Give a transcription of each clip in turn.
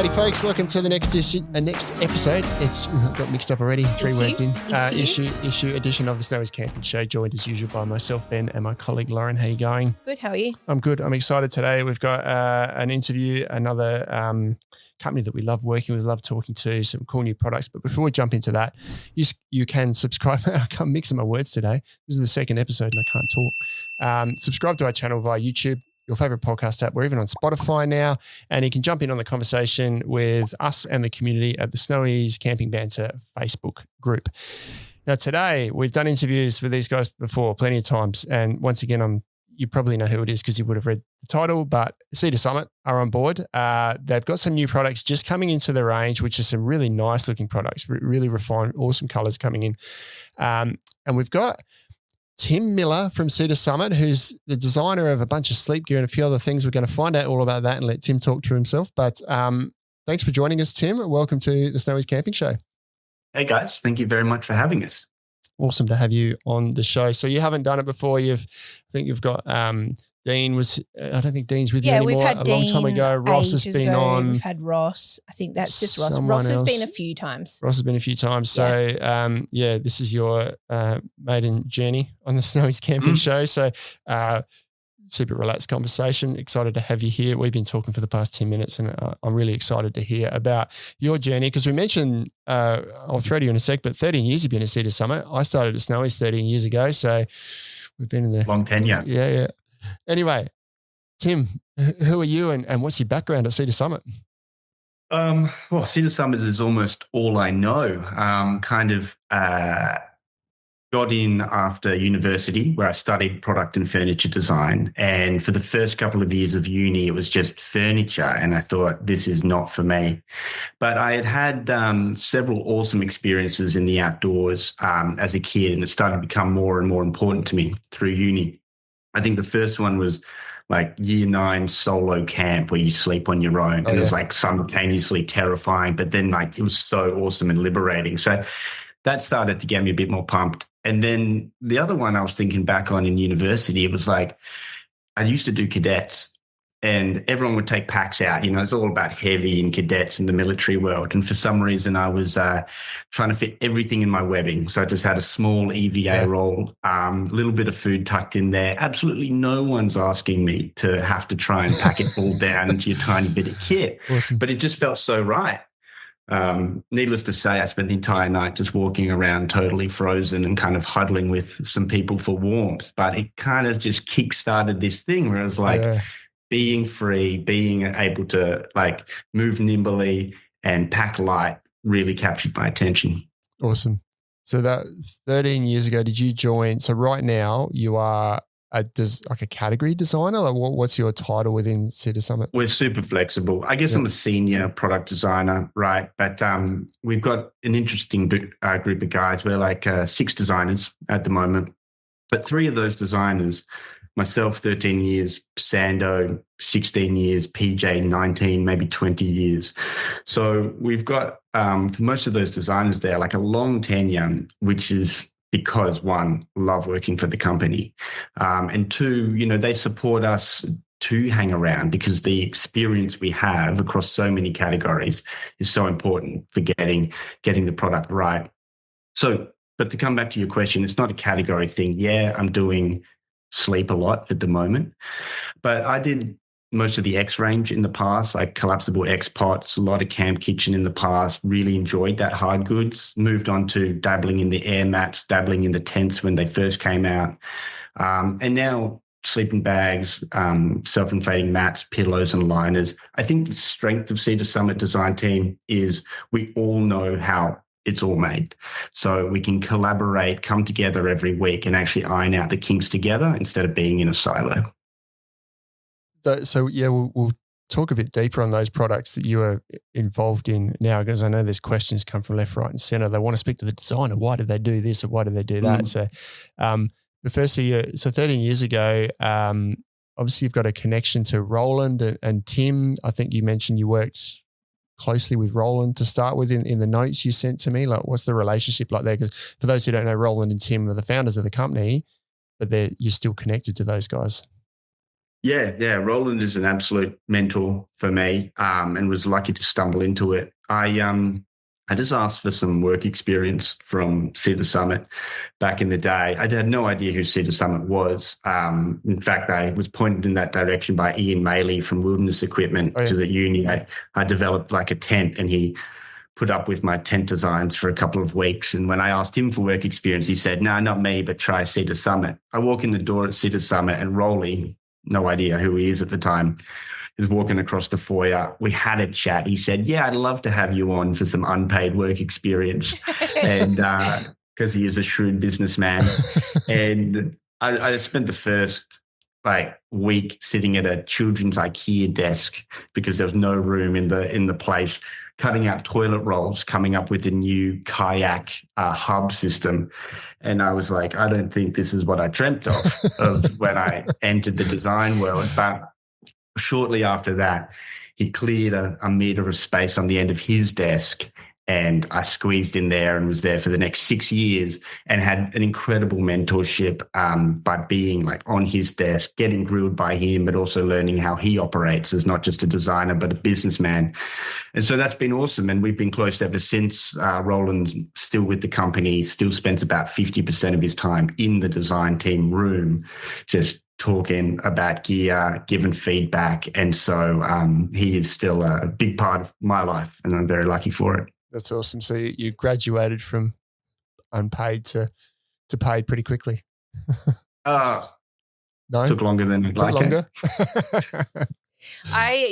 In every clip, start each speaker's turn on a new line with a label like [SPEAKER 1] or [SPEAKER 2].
[SPEAKER 1] Howdy, folks. Welcome to the next episode. It's got mixed up already. Three words in. Issue edition of the Snowy's Camping Show, joined as usual by myself, Ben, and my colleague, Lauren. How are you going?
[SPEAKER 2] Good. How are you?
[SPEAKER 1] I'm good. I'm excited today. We've got an interview, another company that we love working with, love talking to, some cool new products. But before we jump into that, you can subscribe. I can't mix up my words today. This is the second episode and I can't talk. Subscribe to our channel via YouTube, your favorite podcast app. We're even on Spotify now, and you can jump in on the conversation with us and the community at the Snowy's Camping Banter Facebook group. Now, today we've done interviews with these guys before plenty of times, and once again, you probably know who it is because you would have read the title, but Cedar Summit are on board. They've got some new products just coming into the range, which are some really nice looking products, really refined, awesome colors coming in. And we've got Tim Miller from Cedar Summit, who's the designer of a bunch of sleep gear and a few other things. We're going to find out all about that and let Tim talk to himself. But thanks for joining us, Tim. Welcome to the Snowy's Camping Show.
[SPEAKER 3] Hey, guys. Thank you very much for having us.
[SPEAKER 1] Awesome to have you on the show. So you haven't done it before. I think you've got Dean was. I don't think Dean's with you anymore.
[SPEAKER 2] We've had
[SPEAKER 1] a
[SPEAKER 2] Dean
[SPEAKER 1] long time ago. Ross has been on.
[SPEAKER 2] We've had Ross. I think that's just Ross. Ross has been a few times.
[SPEAKER 1] Ross has been a few times. So this is your maiden journey on the Snowy's Camping Show. So super relaxed conversation. Excited to have you here. We've been talking for the past 10 minutes and I'm really excited to hear about your journey because we mentioned, I'll throw to you in a sec, but 13 years you've been at Cedar Summit. I started at Snowy's 13 years ago. So we've been in the
[SPEAKER 3] long tenure.
[SPEAKER 1] Yeah. Anyway, Tim, who are you and what's your background at Cedar Summit?
[SPEAKER 3] Well, Cedar Summit is almost all I know. Got in after university where I studied product and furniture design. And for the first couple of years of uni, it was just furniture. And I thought, this is not for me. But I had several awesome experiences in the outdoors as a kid, and it started to become more and more important to me through uni. I think the first one was like year 9 solo camp where you sleep on your own. And it was like simultaneously terrifying, but then like it was so awesome and liberating. So that started to get me a bit more pumped. And then the other one I was thinking back on in university, it was like I used to do cadets and everyone would take packs out. You know, it's all about heavy and cadets in the military world. And for some reason, I was trying to fit everything in my webbing. So I just had a small EVA roll, a little bit of food tucked in there. Absolutely no one's asking me to have to try and pack it all down into your tiny bit of kit.
[SPEAKER 1] Awesome.
[SPEAKER 3] But it just felt so right. Needless to say, I spent the entire night just walking around totally frozen and kind of huddling with some people for warmth. But it kind of just kick-started this thing where I was like being free, being able to like move nimbly and pack light really captured my attention.
[SPEAKER 1] Awesome. So that 13 years ago, did you join? So right now you are a category designer? Like what's your title within Cedar Summit?
[SPEAKER 3] We're super flexible. I guess I'm a senior product designer, right? But we've got an interesting group of guys. We're like 6 designers at the moment. But 3 of those designers, myself 13 years, Sando 16 years, PJ 19, maybe 20 years. So we've got, for most of those designers there, like a long tenure, which is because 1, love working for the company. And 2, you know, they support us to hang around because the experience we have across so many categories is so important for getting the product right. So, but to come back to your question, it's not a category thing. Yeah, I'm doing sleep a lot at the moment, but I did most of the X range in the past, like collapsible X pots, a lot of camp kitchen in the past, really enjoyed that hard goods, moved on to dabbling in the air mats, dabbling in the tents when they first came out. And now sleeping bags, self-inflating mats, pillows and liners. I think the strength of Cedar Summit design team is we all know how it's all made. So we can collaborate, come together every week and actually iron out the kinks together instead of being in a silo.
[SPEAKER 1] So we'll talk a bit deeper on those products that you are involved in now, because I know there's questions come from left, right, and center. They want to speak to the designer. Why did they do this or why did they do that? So, but firstly, so 13 years ago, obviously you've got a connection to Roland and Tim. I think you mentioned you worked closely with Roland to start with in the notes you sent to me. Like, what's the relationship like there? Because for those who don't know, Roland and Tim are the founders of the company, but you're still connected to those guys.
[SPEAKER 3] Yeah. Roland is an absolute mentor for me, and was lucky to stumble into it. I just asked for some work experience from Cedar Summit back in the day. I had no idea who Cedar Summit was. In fact, I was pointed in that direction by Ian Maley from Wilderness Equipment, which is at uni. I developed like a tent, and he put up with my tent designs for a couple of weeks. And when I asked him for work experience, he said, "No, not me, but try Cedar Summit." I walk in the door at Cedar Summit, and Rolly, no idea who he is at the time, is walking across the foyer. We had a chat. He said, "Yeah, I'd love to have you on for some unpaid work experience." And because he is a shrewd businessman. And I spent the first week sitting at a children's IKEA desk because there was no room in the place, cutting out toilet rolls, coming up with a new kayak hub system. And I was like, I don't think this is what I dreamt of when I entered the design world. But shortly after that, he cleared a meter of space on the end of his desk, and I squeezed in there and was there for the next 6 years and had an incredible mentorship by being on his desk, getting grilled by him, but also learning how he operates as not just a designer, but a businessman. And so that's been awesome. And we've been close ever since. Roland's still with the company, still spends about 50% of his time in the design team room, just talking about gear, giving feedback. And so he is still a big part of my life, and I'm very lucky for it.
[SPEAKER 1] That's awesome. So you graduated from unpaid to paid pretty quickly.
[SPEAKER 3] No, took longer than I'd like.
[SPEAKER 1] Longer.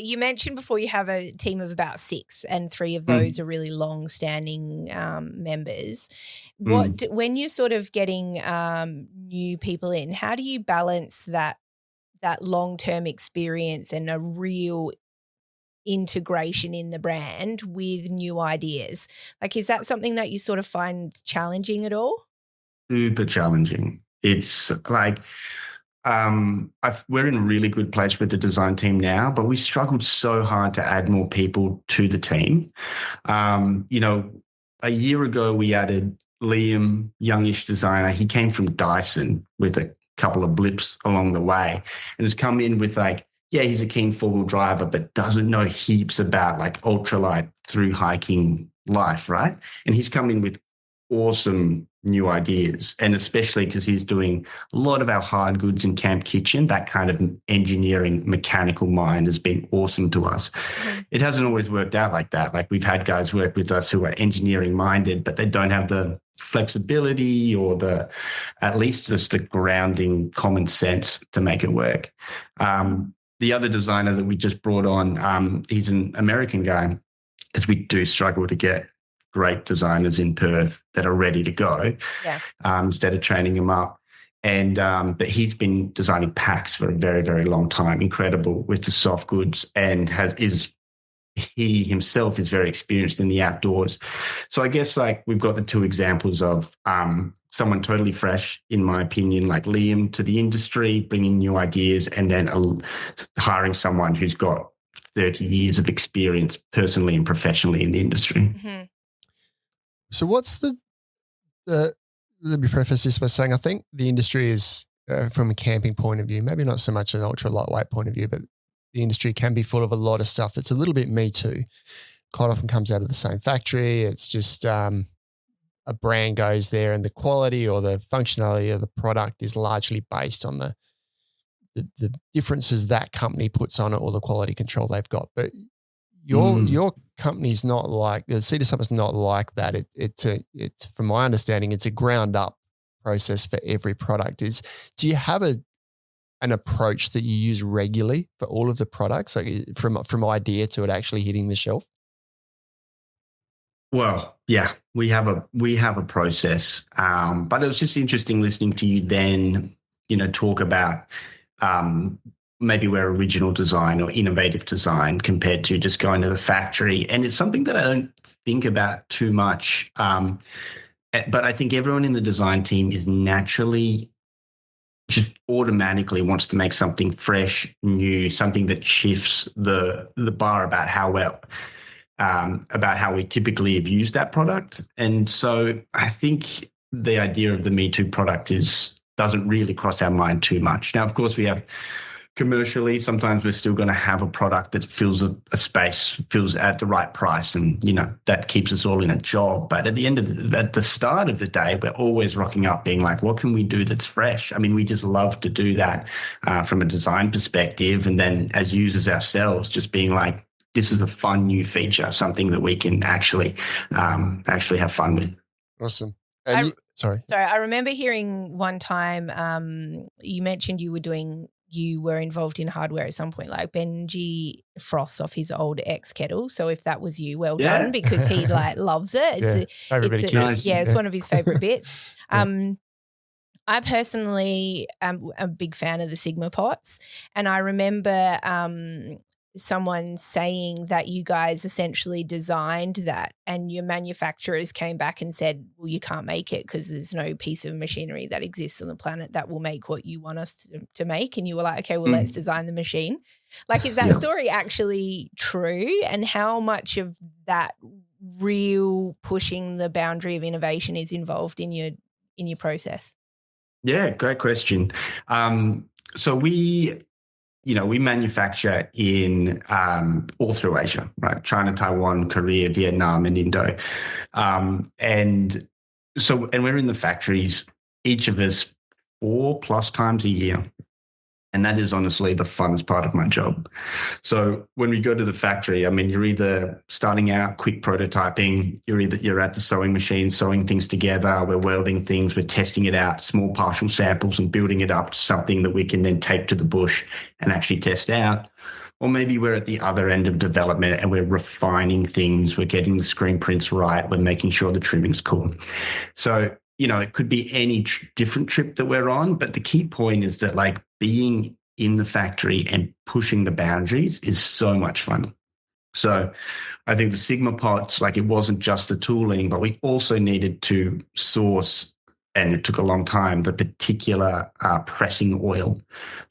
[SPEAKER 2] You mentioned before you have a team of about 6, and 3 of those are really long-standing members. When you're sort of getting new people in, how do you balance that long-term experience and a real integration in the brand with new ideas? Is that something that you sort of find challenging at all?
[SPEAKER 3] Super challenging. It's we're in a really good place with the design team now, but we struggled so hard to add more people to the team. A year ago we added Liam, youngish designer. He came from Dyson with a couple of blips along the way, and has come in with he's a keen 4-wheel driver, but doesn't know heaps about ultralight through hiking life, right? And he's come in with awesome new ideas, and especially because he's doing a lot of our hard goods in Camp Kitchen. That kind of engineering mechanical mind has been awesome to us. It hasn't always worked out like that. We've had guys work with us who are engineering minded, but they don't have the flexibility or at least just the grounding common sense to make it work. The other designer that we just brought on, he's an American guy, because we do struggle to get great designers in Perth that are ready to go, instead of training them up. And but he's been designing packs for a very, very long time, incredible with the soft goods, and he himself is very experienced in the outdoors. So I guess we've got the 2 examples of someone totally fresh, in my opinion, like Liam, to the industry, bringing new ideas, and then hiring someone who's got 30 years of experience personally and professionally in the industry.
[SPEAKER 2] Mm-hmm.
[SPEAKER 1] So what's let me preface this by saying I think the industry is, from a camping point of view, maybe not so much an ultra lightweight point of view, but the industry can be full of a lot of stuff that's a little bit me too. Quite often comes out of the same factory. It's just a brand goes there, and the quality or the functionality of the product is largely based on the differences that company puts on it or the quality control they've got. But your company's not like the Cedar Summit's not like that. It's from my understanding, it's a ground up process for every product. Do you have an approach that you use regularly for all of the products, from idea to it actually hitting the shelf?
[SPEAKER 3] Well, yeah, we have a process, but it was just interesting listening to you then, talk about maybe where original design or innovative design compared to just going to the factory. And it's something that I don't think about too much, but I think everyone in the design team is naturally just automatically wants to make something fresh, new, something that shifts the bar about how we typically have used that product. And so I think the idea of the Me Too product doesn't really cross our mind too much. Now, of course, we have commercially, sometimes we're still going to have a product that fills a space, fills at the right price, and that keeps us all in a job. But at the start of the day, we're always rocking up, being like, "What can we do that's fresh?" I mean, we just love to do that from a design perspective, and then as users ourselves, just being like, "This is a fun new feature, something that we can actually have fun with."
[SPEAKER 1] Awesome.
[SPEAKER 2] Sorry, I remember hearing one time you mentioned you were involved in hardware at some point, like Benji froths off his old X kettle. So if that was you, well done, because he loves it. It's one of his favorite bits. I personally am a big fan of the Sigma pots, and I remember someone saying that you guys essentially designed that and your manufacturers came back and said, well, you can't make it because there's no piece of machinery that exists on the planet that will make what you want us to make. And you were like, okay, well, let's design the machine. Like, is that story actually true? And how much of that real pushing the boundary of innovation is involved in your process?
[SPEAKER 3] Yeah, great question. So we manufacture in all through Asia, right? China, Taiwan, Korea, Vietnam, and Indo. And we're in the factories, each of us 4+ times a year. And that is honestly the funnest part of my job. So when we go to the factory, I mean, you're either starting out quick prototyping, you're at the sewing machine, sewing things together, we're welding things, we're testing it out, small partial samples and building it up to something that we can then take to the bush and actually test out. Or maybe we're at the other end of development and we're refining things, we're getting the screen prints right, we're making sure the trimming's cool. So, it could be any different trip that we're on, but the key point is that being in the factory and pushing the boundaries is so much fun. So I think the Sigma pots, it wasn't just the tooling, but we also needed to source, and it took a long time, the particular pressing oil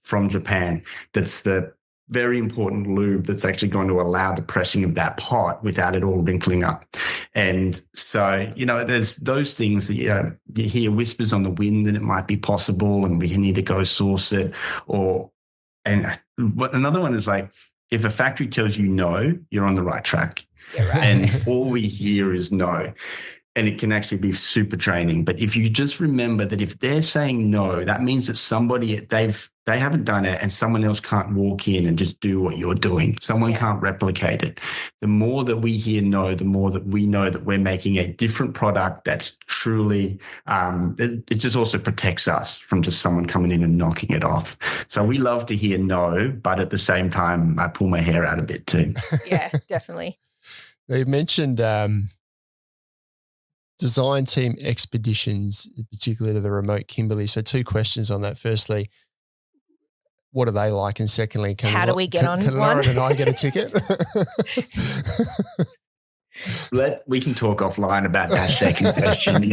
[SPEAKER 3] from Japan. That's the very important lube that's actually going to allow the pressing of that pot without it all wrinkling up. And so, there's those things that you hear whispers on the wind that it might be possible and we need to go source it. But another one is if a factory tells you no, you're on the right track.
[SPEAKER 2] Yeah, right.
[SPEAKER 3] And all we hear is no. And it can actually be super training. But if you just remember that if they're saying no, that means that somebody, they haven't done it and someone else can't walk in and just do what you're doing. Someone can't replicate it. The more that we hear no, the more that we know that we're making a different product that's truly, it just also protects us from just someone coming in and knocking it off. So we love to hear no, but at the same time, I pull my hair out a bit too.
[SPEAKER 2] Yeah, definitely.
[SPEAKER 1] They've mentioned design team expeditions, particularly to the remote Kimberley. So 2 questions on that. Firstly, what are they like? And secondly,
[SPEAKER 2] how do we get on
[SPEAKER 1] can
[SPEAKER 2] one?
[SPEAKER 1] Lauren and I get a ticket?
[SPEAKER 3] We can talk offline about that second question.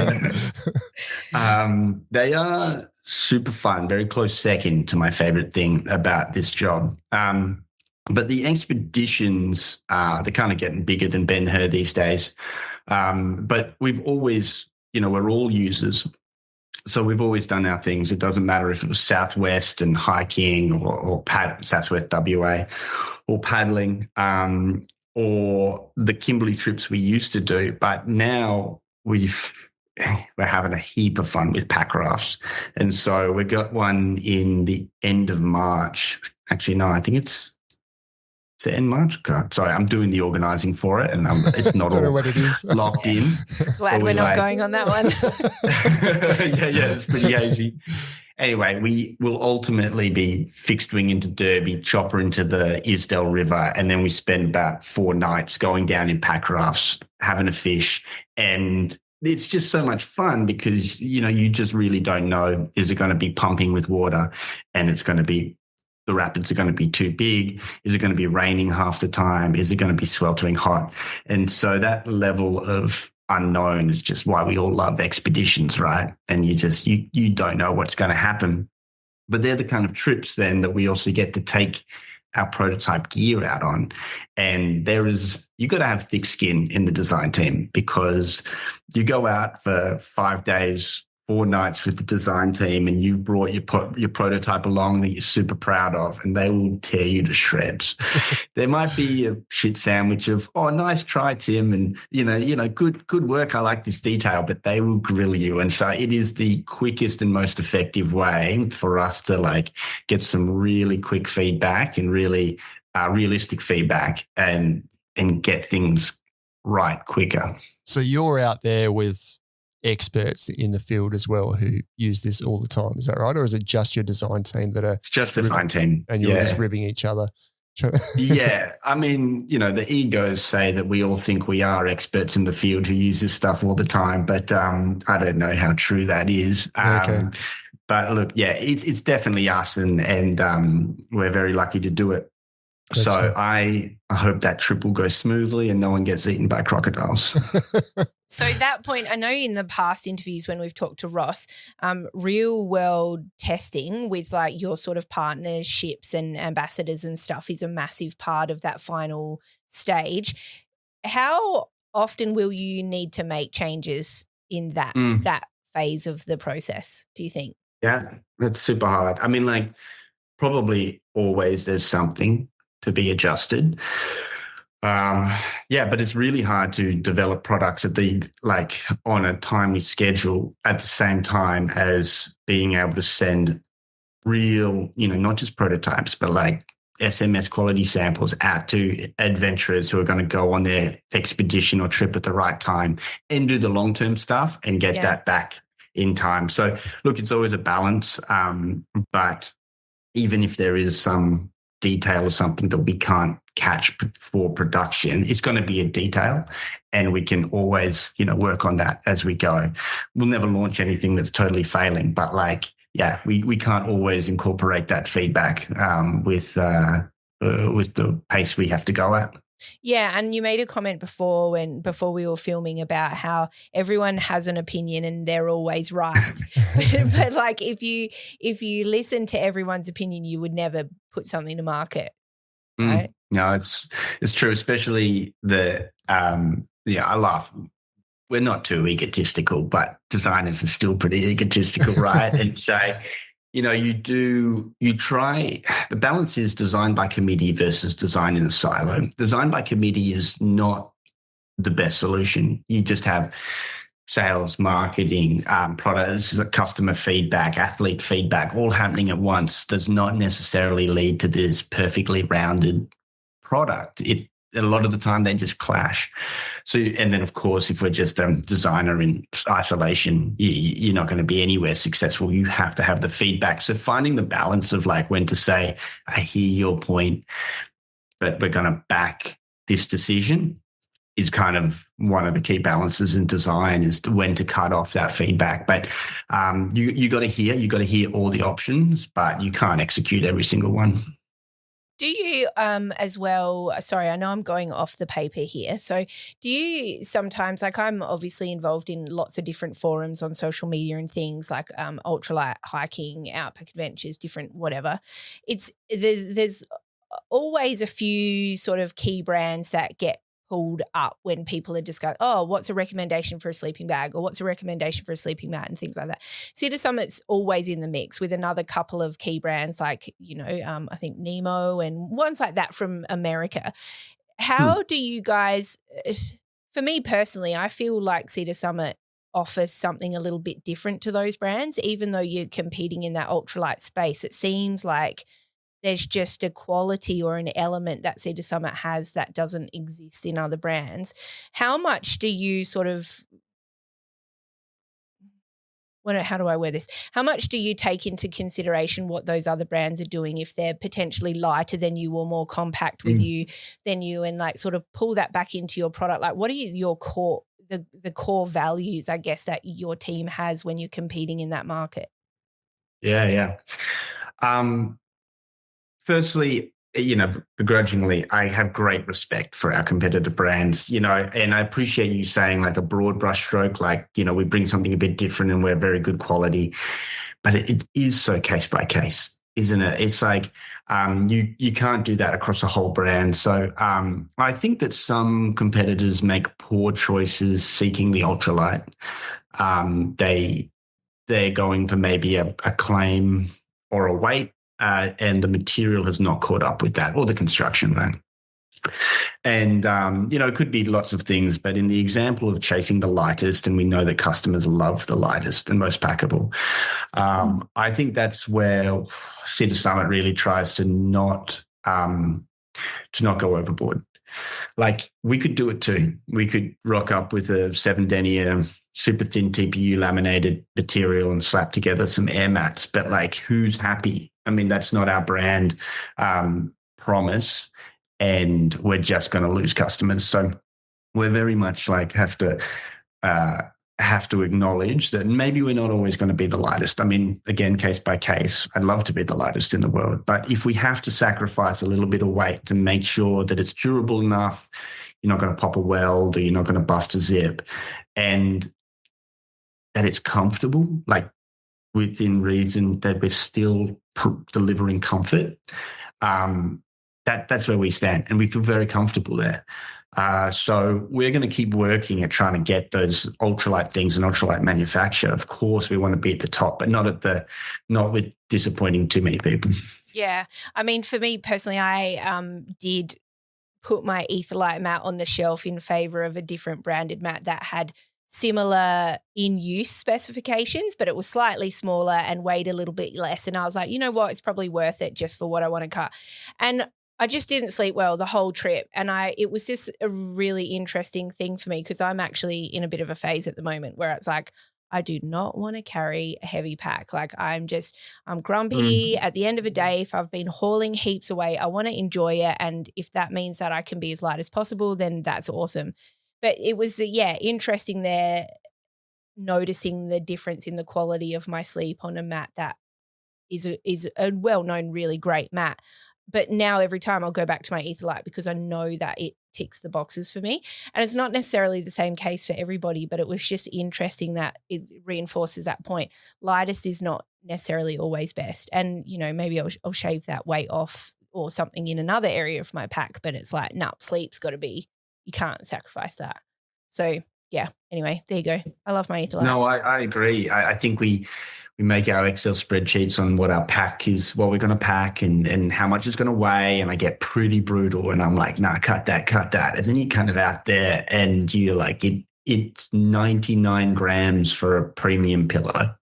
[SPEAKER 3] They are super fun, very close second to my favorite thing about this job. But the expeditions, they're kind of getting bigger than Ben-Hur these days. But we've always, we're all users. So we've always done our things. It doesn't matter if it was Southwest and hiking or Southwest WA or paddling or the Kimberley trips we used to do. But now we're having a heap of fun with packrafts. And so we got one in the end of March. Actually, no, I think it's in March. God, sorry, I'm doing the organising for it, and it's not all
[SPEAKER 1] what it is.
[SPEAKER 3] locked in.
[SPEAKER 2] Glad we're not going on that one.
[SPEAKER 3] yeah, it's pretty hazy. Anyway, we will ultimately be fixed wing into Derby, chopper into the Isdale River, and then we spend about 4 nights going down in packrafts, having a fish, and it's just so much fun because you just really don't know, is it going to be pumping with water, and it's going to be, the rapids are going to be too big? Is it going to be raining half the time? Is it going to be sweltering hot? And so that level of unknown is just why we all love expeditions, right? And you don't know what's going to happen. But they're the kind of trips then that we also get to take our prototype gear out on. And you got to have thick skin in the design team because you go out for 5 days, 4 nights with the design team and you brought your prototype along that you're super proud of, and they will tear you to shreds. There might be a shit sandwich of, oh, nice try, Tim, and good work. I like this detail, but they will grill you. And so it is the quickest and most effective way for us to like get some really quick feedback and really realistic feedback and get things right quicker.
[SPEAKER 1] So you're out there with experts in the field as well who use this all the time. Is that right? Or is it just your design team that are?
[SPEAKER 3] It's just the design team.
[SPEAKER 1] And you're just ribbing each other.
[SPEAKER 3] Yeah. I mean, the egos say that we all think we are experts in the field who use this stuff all the time, but I don't know how true that is.
[SPEAKER 1] Okay.
[SPEAKER 3] But look, yeah, it's definitely us and we're very lucky to do it. That's so cool. I hope that trip will go smoothly and no one gets eaten by crocodiles.
[SPEAKER 2] So that point, I know in the past interviews when we've talked to Ross, real world testing with like your sort of partnerships and ambassadors and stuff is a massive part of that final stage. How often will you need to make changes in that phase of the process, do you think?
[SPEAKER 3] Yeah, that's super hard. I mean, like probably always there's something to be adjusted. But it's really hard to develop products on a timely schedule at the same time as being able to send real, not just prototypes, but like SMS quality samples out to adventurers who are going to go on their expedition or trip at the right time and do the long-term stuff and get that back in time. So look, it's always a balance. But even if there is some detail or something that we can't catch for production, it's going to be a detail and we can always, work on that as we go. We'll never launch anything that's totally failing, but we can't always incorporate that feedback with the pace we have to go at.
[SPEAKER 2] Yeah, and you made a comment before we were filming about how everyone has an opinion and they're always right. but like if you listen to everyone's opinion, you would never put something to market, right?
[SPEAKER 3] No, it's true, especially I laugh. We're not too egotistical, but designers are still pretty egotistical, right? And so you try, the balance is design by committee versus design in a silo. Design by committee is not the best solution. You just have sales, marketing, products, customer feedback, athlete feedback, all happening at once does not necessarily lead to this perfectly rounded product. A lot of the time they just clash. So, and then of course, if we're just a designer in isolation, you're not going to be anywhere successful. You have to have the feedback. So finding the balance of like when to say, I hear your point, but we're going to back this decision is kind of one of the key balances in design is when to cut off that feedback. But you got to hear all the options, but you can't execute every single one.
[SPEAKER 2] Do you as well, sorry, I know I'm going off the paper here. So do you sometimes, like I'm obviously involved in lots of different forums on social media and things like ultralight hiking, outback adventures, different whatever. There's always a few sort of key brands that get pulled up when people are just going, oh, what's a recommendation for a sleeping bag or what's a recommendation for a sleeping mat and things like that. Cedar Summit's always in the mix with another couple of key brands like, I think Nemo and ones like that from America. How do you guys, for me personally, I feel like Cedar Summit offers something a little bit different to those brands, even though you're competing in that ultralight space. It seems like there's just a quality or an element that Cedar Summit has that doesn't exist in other brands. How much do you sort of how do I word this? How much do you take into consideration what those other brands are doing if they're potentially lighter than you or more compact with you than you, and like sort of pull that back into your product? Like what are your core, the core values, I guess, that your team has when you're competing in that market?
[SPEAKER 3] Yeah. Firstly, begrudgingly, I have great respect for our competitor brands, and I appreciate you saying like a broad brushstroke, like, we bring something a bit different and we're very good quality, but it is so case by case, isn't it? It's like you can't do that across a whole brand. So I think that some competitors make poor choices seeking the ultralight. they're going for maybe a claim or a weight, and the material has not caught up with that, or the construction, right? And, it could be lots of things, but in the example of chasing the lightest, and we know that customers love the lightest and most packable, I think that's where Cedar Summit really tries to not go overboard. Like, we could do it too. We could rock up with a 7 denier, super thin TPU laminated material and slap together some air mats, but like, who's happy? I mean, that's not our brand promise, and we're just going to lose customers. So we're very much like have to acknowledge that maybe we're not always going to be the lightest. I mean, again, case by case, I'd love to be the lightest in the world, but if we have to sacrifice a little bit of weight to make sure that it's durable enough, you're not going to pop a weld, or you're not going to bust a zip, and that it's comfortable, like within reason, that we're still delivering comfort, that's where we stand, and we feel very comfortable there. So we're going to keep working at trying to get those ultralight things and ultralight manufacture. Of course, we want to be at the top, but not with disappointing too many people.
[SPEAKER 2] Yeah. I mean, for me personally, I did put my Etherlite mat on the shelf in favor of a different branded mat that had similar in-use specifications, but it was slightly smaller and weighed a little bit less. And I was like, you know what, it's probably worth it just for what I want to cut. And I just didn't sleep well the whole trip. And it was just a really interesting thing for me, because I'm actually in a bit of a phase at the moment where it's like, I do not want to carry a heavy pack. Like, I'm grumpy at the end of the day. If I've been hauling heaps away, I want to enjoy it. And if that means that I can be as light as possible, then that's awesome. But it was, interesting there, noticing the difference in the quality of my sleep on a mat that is a well-known, really great mat. But now every time I'll go back to my Etherlite, because I know that it ticks the boxes for me. And it's not necessarily the same case for everybody, but it was just interesting that it reinforces that point. Lightest is not necessarily always best. And, maybe I'll shave that weight off or something in another area of my pack, but it's like, no, sleep's got to be, you can't sacrifice that. So, yeah, anyway, there you go. I love my Etherlite.
[SPEAKER 3] No, I agree. I think we make our Excel spreadsheets on what our pack is, what we're going to pack, and how much it's going to weigh. And I get pretty brutal, and I'm like, nah, cut that. And then you cut it out there, and you're like, it's 99 grams for a premium pillow.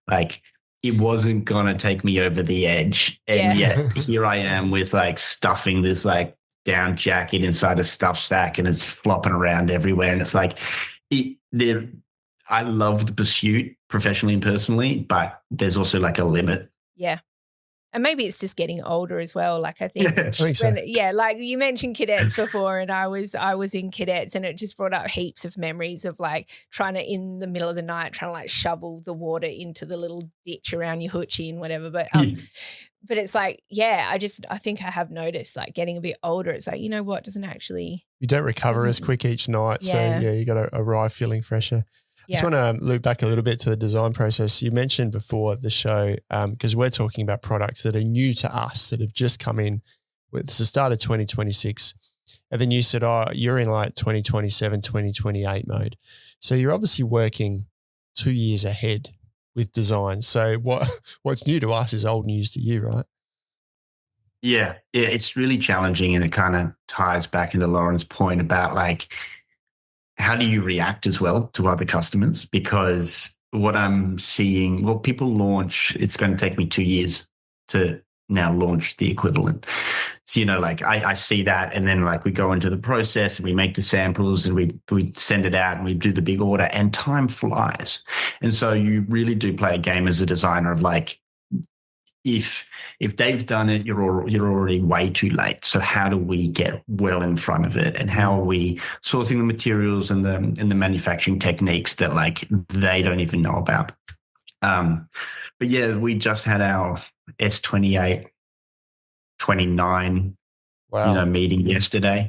[SPEAKER 3] Like, it wasn't going to take me over the edge. And yet here I am with like stuffing this like down jacket inside a stuff sack, and it's flopping around everywhere. And it's like, I love the pursuit professionally and personally, but there's also like a limit.
[SPEAKER 2] Yeah. And maybe it's just getting older as well. Like, I think, like you mentioned cadets before, and I was in cadets, and it just brought up heaps of memories of like trying to, in the middle of the night, trying to like shovel the water into the little ditch around your hoochie and whatever. But it's like, I think I have noticed, like, getting a bit older, it's like, you know what, doesn't actually. You
[SPEAKER 1] don't recover as quick each night. Yeah. So you got to arrive feeling fresher. I just want to loop back a little bit to the design process. You mentioned before the show, because we're talking about products that are new to us, that have just come in. It's the start of 2026. And then you said, you're in like 2027, 2028 mode. So you're obviously working 2 years ahead with design. So what's new to us is old news to you, right?
[SPEAKER 3] Yeah, it's really challenging, and it kind of ties back into Lauren's point about like, how do you react as well to other customers? Because what I'm seeing, people launch, it's going to take me 2 years to now launch the equivalent. So, like I see that, and then like we go into the process and we make the samples and we send it out and we do the big order, and time flies. And so you really do play a game as a designer of like, if they've done it, you're already way too late. So how do we get well in front of it, and how are we sourcing the materials and the manufacturing techniques that like they don't even know about? But yeah, we just had our S28 29 meeting yesterday,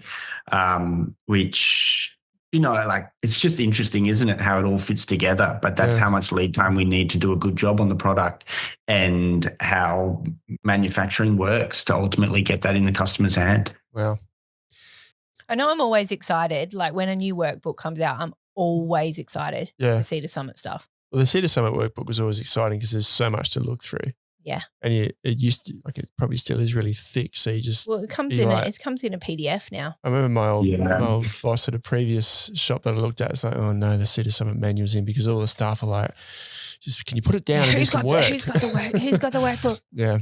[SPEAKER 3] which like, it's just interesting, isn't it, how it all fits together? But that's how much lead time we need to do a good job on the product, and how manufacturing works to ultimately get that in the customer's hand.
[SPEAKER 1] Wow.
[SPEAKER 2] I know I'm always excited. Like, when a new workbook comes out, I'm always excited to see the Summit stuff.
[SPEAKER 1] Well, the Cedar Summit workbook was always exciting because there's so much to look through.
[SPEAKER 2] Yeah.
[SPEAKER 1] And it used to, like, it probably still is really thick. So you just,
[SPEAKER 2] well, it comes in a PDF now.
[SPEAKER 1] I remember my old boss at a previous shop that I looked at. It's like, oh no, the Cedar Summit manual's in, because all the staff are like, just, can you put it down and do some work?
[SPEAKER 2] Who's got the workbook?
[SPEAKER 1] Yeah.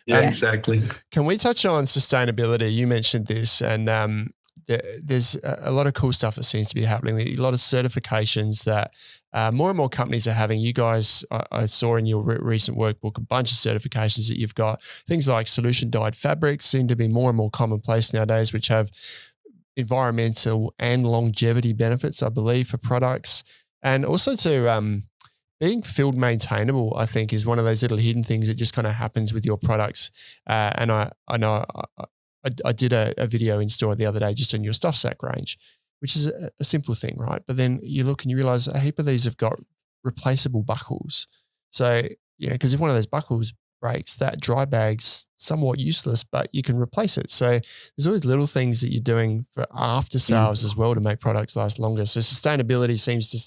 [SPEAKER 3] Yeah, exactly.
[SPEAKER 1] Can we touch on sustainability? You mentioned this, and there's a lot of cool stuff that seems to be happening. A lot of certifications that more and more companies are having. You guys, I saw in your recent workbook, a bunch of certifications that you've got. Things like solution dyed fabrics seem to be more and more commonplace nowadays, which have environmental and longevity benefits, I believe, for products. And also to being field maintainable, I think, is one of those little hidden things that just kind of happens with your products. And I know I did a video in store the other day just on your stuff sack range, which is a simple thing, right? But then you look and you realize a heap of these have got replaceable buckles. So, because if one of those buckles breaks, that dry bag's somewhat useless, but you can replace it. So there's always little things that you're doing for after sales as well to make products last longer. So sustainability seems to,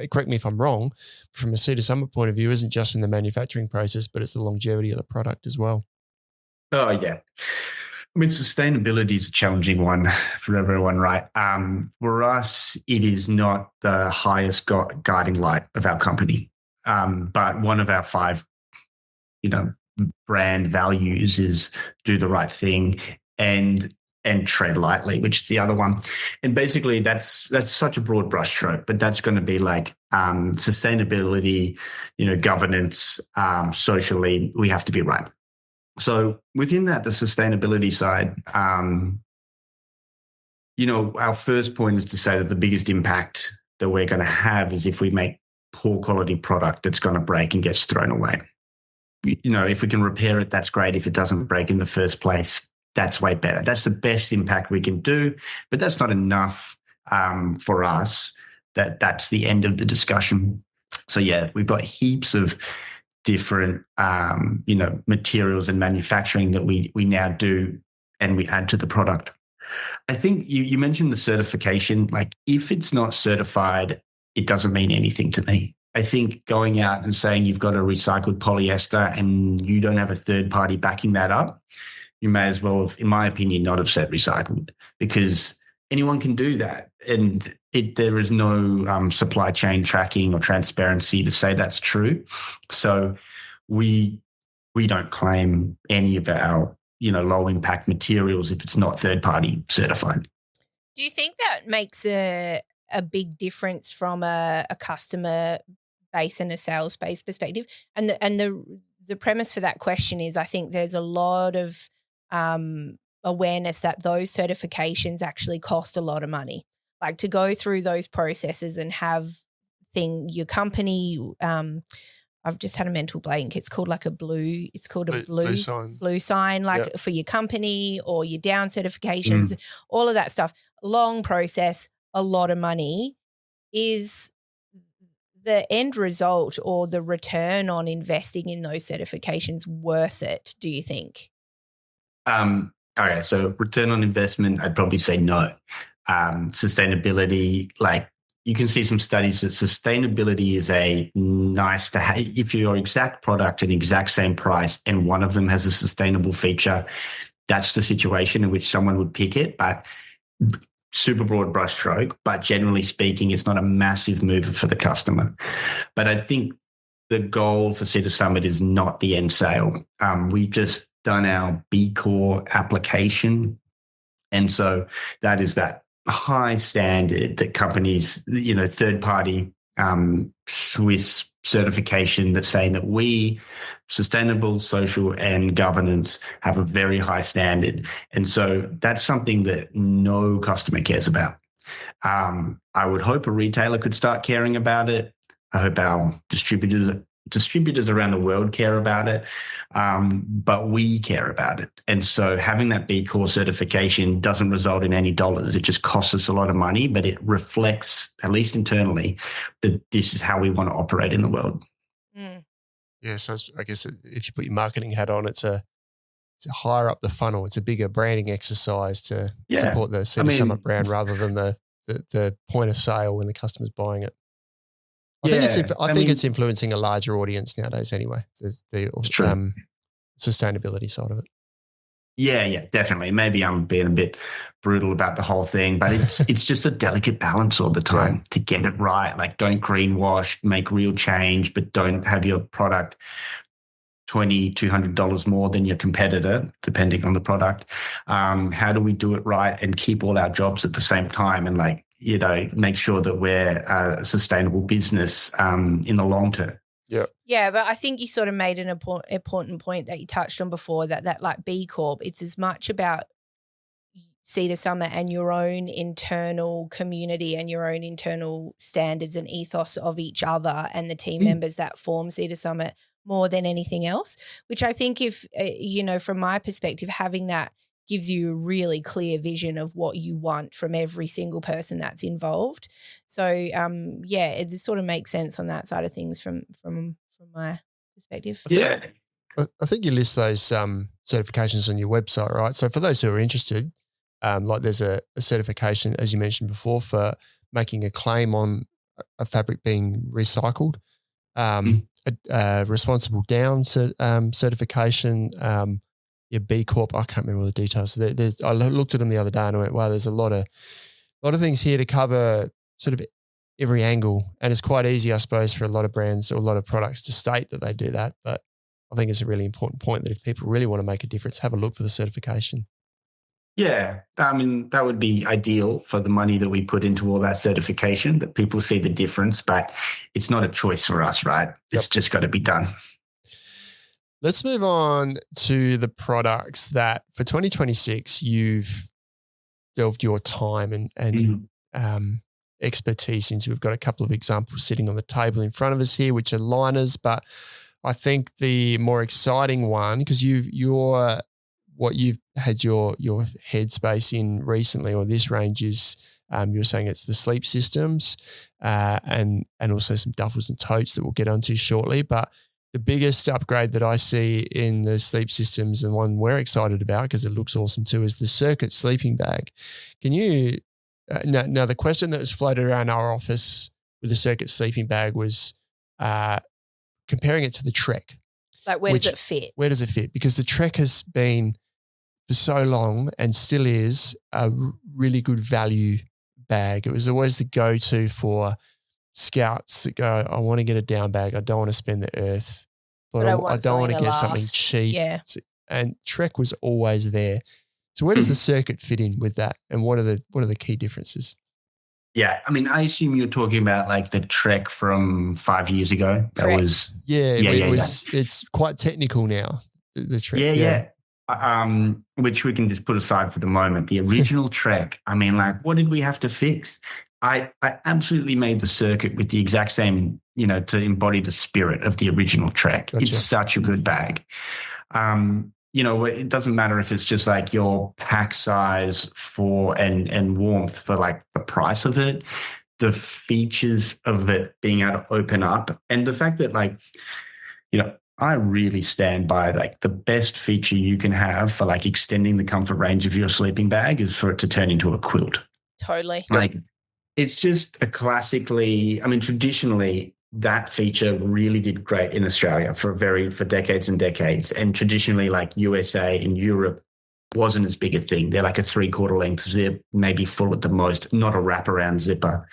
[SPEAKER 1] correct me if I'm wrong, from a Cedar Summit point of view, isn't just from the manufacturing process, but it's the longevity of the product as well.
[SPEAKER 3] Oh, yeah. I mean, sustainability is a challenging one for everyone, right? For us, it is not the highest guiding light of our company, but one of our 5, brand values is do the right thing and tread lightly, which is the other one. And basically, that's such a broad brushstroke, but that's going to be like sustainability, governance, socially, we have to be right. So within that, the sustainability side, our first point is to say that the biggest impact that we're going to have is if we make poor quality product that's going to break and gets thrown away. If we can repair it, that's great. If it doesn't break in the first place, that's way better. That's the best impact we can do, but that's not enough for us. That's the end of the discussion. So yeah, we've got heaps of different, materials and manufacturing that we now do and we add to the product. I think you mentioned the certification. Like, if it's not certified, it doesn't mean anything to me. I think going out and saying you've got a recycled polyester and you don't have a third party backing that up, you may as well have, in my opinion, not have said recycled, because anyone can do that. And there is no supply chain tracking or transparency to say that's true. So we don't claim any of our, low impact materials if it's not third party certified.
[SPEAKER 2] Do you think that makes a big difference from a customer base and a sales base perspective? And the premise for that question is, I think there's a lot of awareness that those certifications actually cost a lot of money. Like, to go through those processes and have your company, I've just had a mental blank. It's called like blue sign, like for your company, or your down certifications, all of that stuff. Long process, a lot of money. Is the end result or the return on investing in those certifications worth it, do you think?
[SPEAKER 3] Okay, so return on investment, I'd probably say no. Sustainability, like, you can see some studies that sustainability is a nice to have. If your exact product and exact same price and one of them has a sustainable feature, that's the situation in which someone would pick it. But super broad brushstroke, but generally speaking, it's not a massive mover for the customer. But I think the goal for Cedar Summit is not the end sale. We've just done our B Corp application. And so that is that high standard that companies, third party Swiss certification that's saying that we, sustainable, social, and governance, have a very high standard. And so that's something that no customer cares about. I would hope a retailer could start caring about it. I hope our distributors around the world care about it, but we care about it. And so having that B Corp certification doesn't result in any dollars. It just costs us a lot of money, but it reflects, at least internally, that this is how we want to operate in the world.
[SPEAKER 1] Yeah, so I guess if you put your marketing hat on, it's higher up the funnel. It's a bigger branding exercise to support the Cedar Summit brand rather than the point of sale when the customer's buying it. I think it's influencing a larger audience nowadays anyway. The sustainability side of it.
[SPEAKER 3] Yeah, definitely. Maybe I'm being a bit brutal about the whole thing, but it's just a delicate balance all the time to get it right. Like, don't greenwash, make real change, but don't have your product $200 more than your competitor, depending on the product. How do we do it right and keep all our jobs at the same time, and make sure that we're a sustainable business in the long term?
[SPEAKER 2] Yeah, but I think you sort of made an important point that you touched on before, that like B Corp, it's as much about Cedar Summit and your own internal community and your own internal standards and ethos of each other and the team members that form Cedar Summit more than anything else, which I think if, from my perspective, having that gives you a really clear vision of what you want from every single person that's involved. So, it sort of makes sense on that side of things from my perspective.
[SPEAKER 1] I think you list those certifications on your website, right? So for those who are interested, there's a certification, as you mentioned before, for making a claim on a fabric being recycled, a responsible down certification, your B Corp. I can't remember all the details. I looked at them the other day and I went, wow, there's a lot of things here to cover sort of every angle. And it's quite easy, I suppose, for a lot of brands or a lot of products to state that they do that. But I think it's a really important point that if people really want to make a difference, have a look for the certification.
[SPEAKER 3] Yeah, I mean, that would be ideal for the money that we put into all that certification, that people see the difference, but it's not a choice for us, right? It's just got to be done.
[SPEAKER 1] Let's move on to the products that for 2026 you've delved your time and expertise into. We've got a couple of examples sitting on the table in front of us here, which are liners, but I think the more exciting one, because what you've had your headspace in recently, or this range is, you're saying it's the sleep systems and also some duffels and totes that we'll get onto shortly. But the biggest upgrade that I see in the sleep systems, and one we're excited about because it looks awesome too, is the circuit sleeping bag. Can you now the question that was floated around our office with the circuit sleeping bag was comparing it to the Trek.
[SPEAKER 2] Like, where does it fit?
[SPEAKER 1] Where does it fit? Because the Trek has been for so long and still is a really good value bag. It was always the go-to for scouts that go, I want to get a down bag. I don't want to spend the earth, but I don't want to get something cheap.
[SPEAKER 2] Yeah.
[SPEAKER 1] And Trek was always there. So where does the circuit fit in with that? And what are the key differences?
[SPEAKER 3] Yeah, I mean, I assume you're talking about like the Trek from 5 years ago. That
[SPEAKER 2] Correct.
[SPEAKER 3] was
[SPEAKER 1] It's quite technical now. The Trek.
[SPEAKER 3] Yeah. Which we can just put aside for the moment. The original Trek. I mean, like, what did we have to fix? I absolutely made the circuit with the exact same, to embody the spirit of the original Trek. Gotcha. It's such a good bag. It doesn't matter if it's just like your pack size for and warmth for like the price of it, the features of it being able to open up, and the fact that I really stand by like the best feature you can have for like extending the comfort range of your sleeping bag is for it to turn into a quilt.
[SPEAKER 2] Totally.
[SPEAKER 3] Like, it's just traditionally that feature really did great in Australia for decades and decades. And traditionally, like USA and Europe wasn't as big a thing. They're like a 3/4 length zip, maybe full at the most, not a wraparound zipper.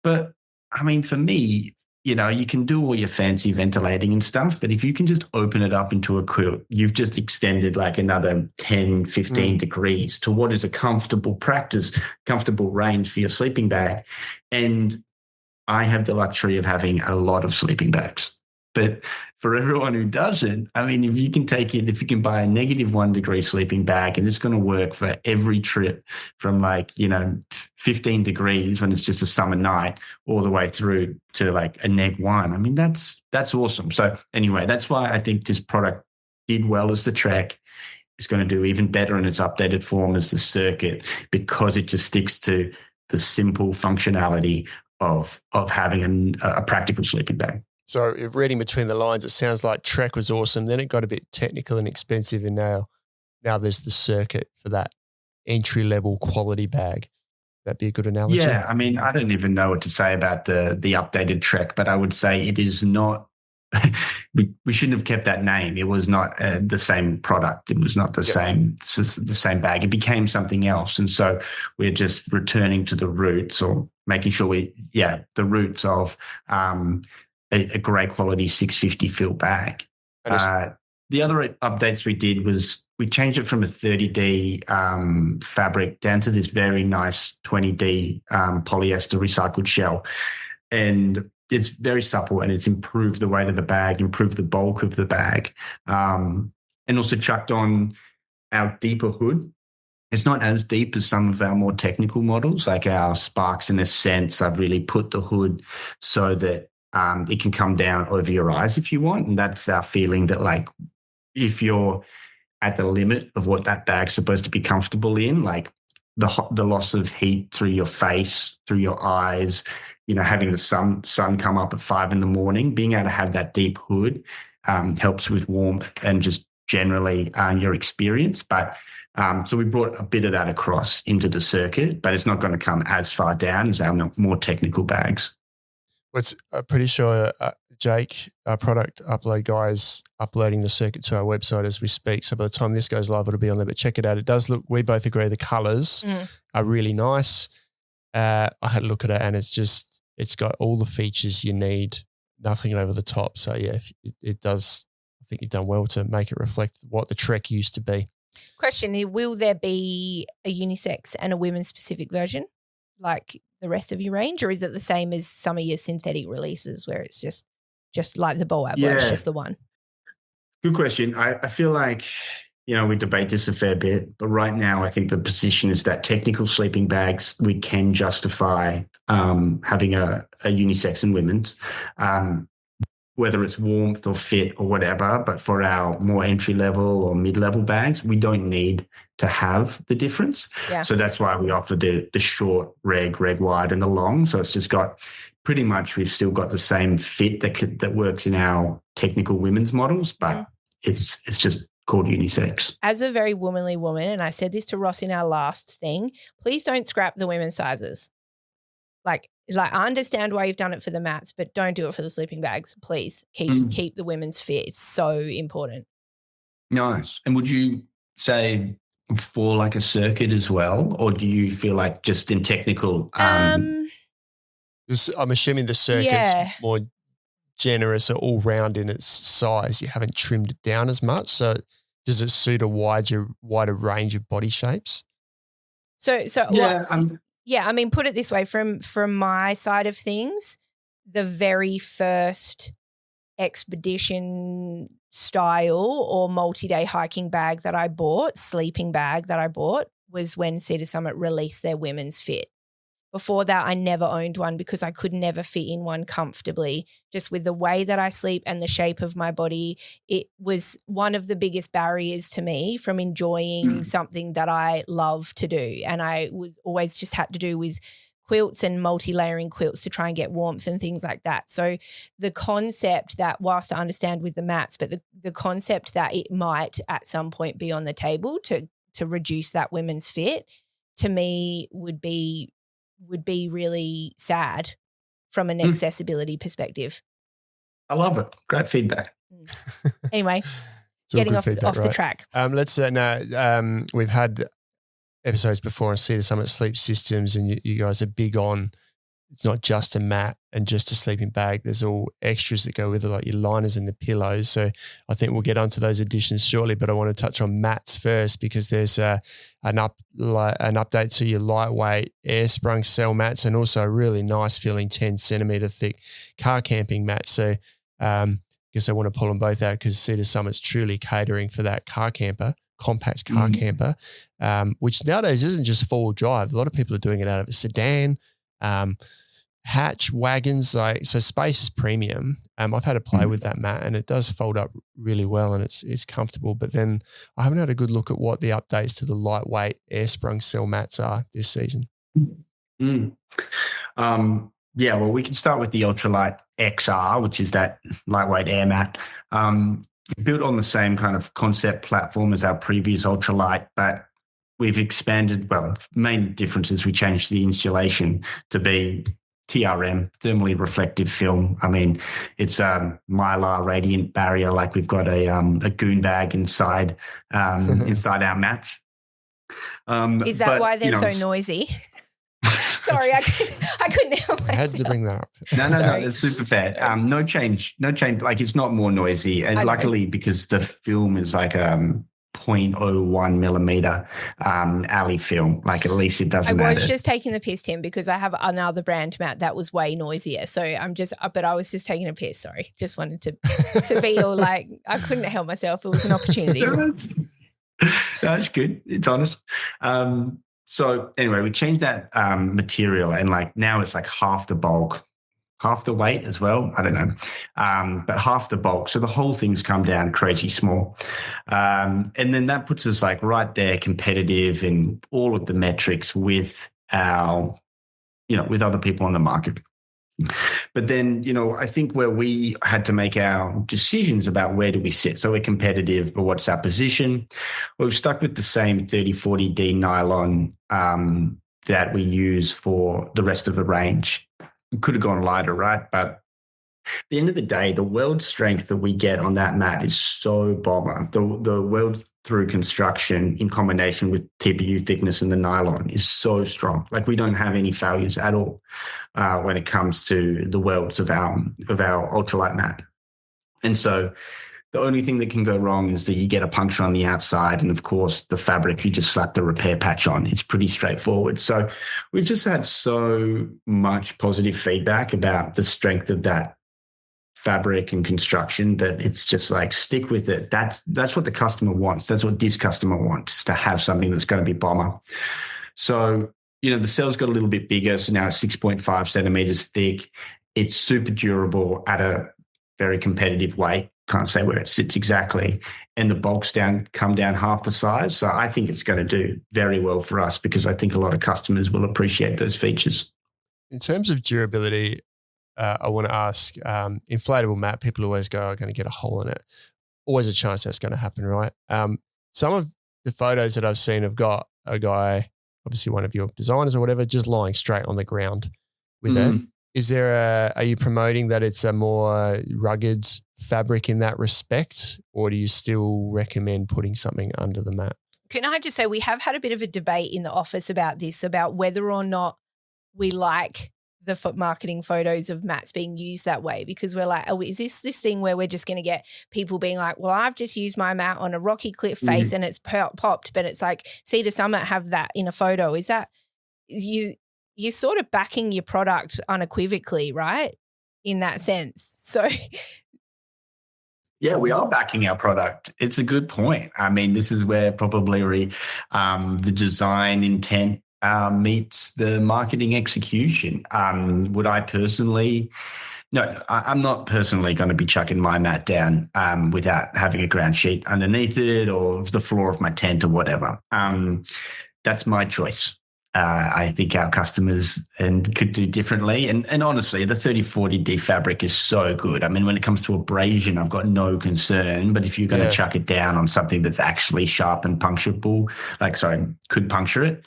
[SPEAKER 3] But I mean, for me, you can do all your fancy ventilating and stuff, but if you can just open it up into a quilt, you've just extended like another 10, 15 degrees to what is a comfortable range for your sleeping bag. And I have the luxury of having a lot of sleeping bags. But for everyone who doesn't, I mean, if you can buy a -1 degree sleeping bag and it's going to work for every trip from 15 degrees when it's just a summer night all the way through to like a -1. I mean, that's awesome. So anyway, that's why I think this product did well as the Trek. It's going to do even better in its updated form as the Circuit, because it just sticks to the simple functionality of having a practical sleeping bag.
[SPEAKER 1] So if reading between the lines, it sounds like Trek was awesome. Then it got a bit technical and expensive, and now there's the Circuit for that entry-level quality bag. That'd be a good analogy.
[SPEAKER 3] Yeah, I mean, I don't even know what to say about the updated Trek, but I would say it is not. we shouldn't have kept that name. It was not the same product. It was not the same bag. It became something else, and so we're just returning to the roots, or making sure the roots of a great quality 650 fill bag. The other updates we did was we changed it from a 30D fabric down to this very nice 20D polyester recycled shell. And it's very supple, and it's improved the weight of the bag, improved the bulk of the bag, and also chucked on our deeper hood. It's not as deep as some of our more technical models, like our Sparks and Ascents. I've really put the hood so that it can come down over your eyes if you want. And that's our feeling that, like, if you're at the limit of what that bag's supposed to be comfortable in, like the loss of heat through your face, through your eyes, having the sun come up at 5 a.m, being able to have that deep hood helps with warmth and just generally your experience. But so we brought a bit of that across into the circuit, but it's not going to come as far down as our more technical bags.
[SPEAKER 1] I'm pretty sure Jake, our product upload guy, is uploading the circuit to our website as we speak. So by the time this goes live, it'll be on there. But check it out. It does look, we both agree the colours are really nice. I had a look at it, and it's got all the features you need, nothing over the top. So yeah, it does. I think you've done well to make it reflect what the Trek used to be.
[SPEAKER 2] Question: will there be a unisex and a women's specific version, like the rest of your range, or is it the same as some of your synthetic releases where it's just like the Boab, where it's just the one?
[SPEAKER 3] Good question. I feel like, we debate this a fair bit, but right now I think the position is that technical sleeping bags, we can justify having a unisex and women's, whether it's warmth or fit or whatever. But for our more entry-level or mid-level bags, we don't need to have the difference. Yeah. So that's why we offer the short reg wide, and the long. So it's just got pretty much, we've still got the same fit that works in our technical women's models, but it's just called unisex.
[SPEAKER 2] As a very womanly woman, and I said this to Ross in our last thing, please don't scrap the women's sizes. Like I understand why you've done it for the mats, but don't do it for the sleeping bags. Please keep the women's fit. It's so important. Nice.
[SPEAKER 3] And would you say for like a circuit as well, or do you feel like just in technical?
[SPEAKER 1] I'm assuming the circuit's more generous or all round in its size. You haven't trimmed it down as much. So does it suit a wider range of body shapes?
[SPEAKER 2] I mean, put it this way, from my side of things, the very first expedition style or multi-day hiking bag that I bought, sleeping bag that I bought, was when Cedar Summit released their women's fit. Before that, I never owned one because I could never fit in one comfortably. Just with the way that I sleep and the shape of my body, it was one of the biggest barriers to me from enjoying something that I love to do. And I was always just had to do with quilts and multi-layering quilts to try and get warmth and things like that. So the concept that, whilst I understand with the mats, but the concept that it might at some point be on the table to reduce that women's fit, to me would be really sad from an accessibility perspective.
[SPEAKER 3] I love it. Great feedback.
[SPEAKER 2] Anyway, getting off the track.
[SPEAKER 1] Let's we've had episodes before on Cedar Summit Sleep Systems, and you guys are big on, it's not just a mat and just a sleeping bag. There's all extras that go with it, like your liners and the pillows. So I think we'll get onto those additions shortly, but I want to touch on mats first, because there's an update to your lightweight air sprung cell mats, and also a really nice feeling 10 centimeter thick car camping mat. So I guess I want to pull them both out, because Cedar Summit's truly catering for that car camper, compact car camper, which nowadays isn't just four-wheel drive. A lot of people are doing it out of a sedan, hatch, wagons, so space is premium. I've had to play with that mat, and it does fold up really well, and it's comfortable. But then I haven't had a good look at what the updates to the lightweight air sprung cell mats are this season.
[SPEAKER 3] Well, we can start with the Ultralite XR, which is that lightweight air mat. Built on the same kind of concept platform as our previous Ultralite, but we've expanded. Well, main difference is we changed the insulation to be TRM, thermally reflective film. I mean, it's a Mylar radiant barrier. Like we've got a goon bag inside inside our mats.
[SPEAKER 2] Is that why they're so noisy? Sorry, I couldn't help myself.
[SPEAKER 1] I had to bring that up.
[SPEAKER 3] No, that's super fair. No change. Like it's not more noisy. And luckily, because the film is like 0.01 millimeter alley film, like at least it doesn't matter.
[SPEAKER 2] I was just taking the piss, Tim, because I have another brand mat that was way noisier. So but I was just taking a piss. Sorry. Just wanted to be all like, I couldn't help myself. It was an opportunity.
[SPEAKER 3] That's good. It's honest. So anyway, we changed that material, and like now it's like half the bulk, half the weight as well. I don't know, but half the bulk. So the whole thing's come down crazy small, and then that puts us like right there, competitive in all of the metrics with with other people on the market. But then, I think where we had to make our decisions about where do we sit. So we're competitive, but what's our position? Well, we've stuck with the same 3040D nylon that we use for the rest of the range. We could have gone lighter, right? But at the end of the day, the weld strength that we get on that mat is so bomber. The weld through construction in combination with TPU thickness and the nylon is so strong. Like we don't have any failures at all when it comes to the welds of our ultralight mat. And so the only thing that can go wrong is that you get a puncture on the outside, and of course the fabric, you just slap the repair patch on. It's pretty straightforward. So we've just had so much positive feedback about the strength of that fabric and construction that it's just like, stick with it. That's what the customer wants. That's what this customer wants, to have something that's going to be bomber. So, the cell's got a little bit bigger. So now it's 6.5 centimeters thick. It's super durable at a very competitive weight. Can't say where it sits exactly. And the bulk's come down half the size. So I think it's going to do very well for us, because I think a lot of customers will appreciate those features.
[SPEAKER 1] In terms of durability, I want to ask, inflatable mat, people always go, I'm going to get a hole in it. Always a chance that's going to happen, right? Some of the photos that I've seen have got a guy, obviously one of your designers or whatever, just lying straight on the ground with it. Are you promoting that it's a more rugged fabric in that respect, or do you still recommend putting something under the mat?
[SPEAKER 2] Can I just say, we have had a bit of a debate in the office about this, about whether or not we like the marketing photos of mats being used that way, because we're like, oh, is this thing where we're just going to get people being like, well, I've just used my mat on a rocky cliff face and it's popped, but it's like Cedar Summit have that in a photo. Is that you're sort of backing your product unequivocally, right? In that sense. So
[SPEAKER 3] yeah, we are backing our product. It's a good point. I mean, this is where probably the design intent meets the marketing execution. Would I personally? No, I'm not personally going to be chucking my mat down without having a ground sheet underneath it or the floor of my tent or whatever. That's my choice. I think our customers could do differently. And honestly, the 3040D fabric is so good. I mean, when it comes to abrasion, I've got no concern. But if you're going to chuck it down on something that's actually sharp and puncturable, could puncture it,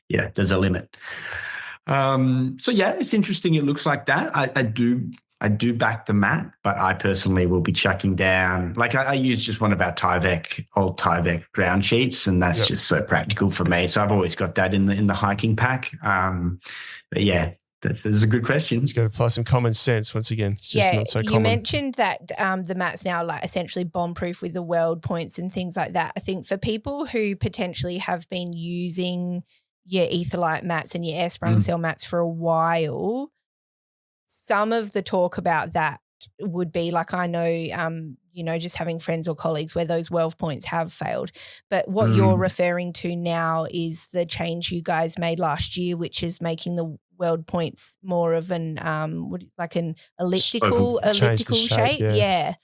[SPEAKER 3] yeah, there's a limit. So yeah, it's interesting. It looks like that. I do back the mat, but I personally will be chucking down. Like I use just one of our old Tyvek ground sheets, and that's just so practical for me. So I've always got that in the hiking pack. But yeah, that's a good question.
[SPEAKER 1] Just got to apply some common sense once again. It's just not so common.
[SPEAKER 2] You mentioned that the mat's now like essentially bomb-proof with the weld points and things like that. I think for people who potentially have been using your Etherlite mats and your air sprung cell mats for a while, some of the talk about that would be like, I know, just having friends or colleagues where those weld points have failed. But what you're referring to now is the change you guys made last year, which is making the weld points more of an elliptical
[SPEAKER 1] shape.
[SPEAKER 2] Yeah.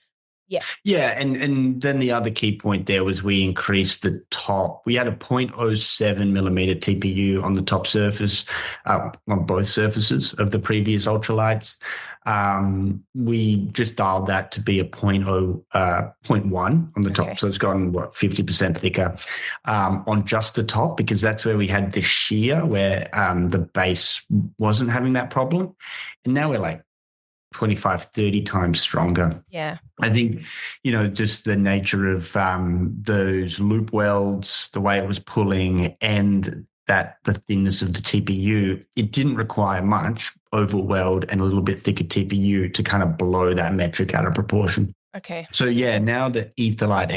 [SPEAKER 3] Yeah, and then the other key point there was we increased the top. We had a 0.07 millimeter TPU on the top surface, on both surfaces of the previous ultralights. We just dialed that to be a 0.1 on the top. So it's gotten, 50% thicker on just the top, because that's where we had the shear where the base wasn't having that problem. And now we're like 25, 30 times stronger.
[SPEAKER 2] Yeah.
[SPEAKER 3] I think, just the nature of those loop welds, the way it was pulling, and the thinness of the TPU, it didn't require much oval weld and a little bit thicker TPU to kind of blow that metric out of proportion.
[SPEAKER 2] Okay.
[SPEAKER 3] So yeah, now the Etherlite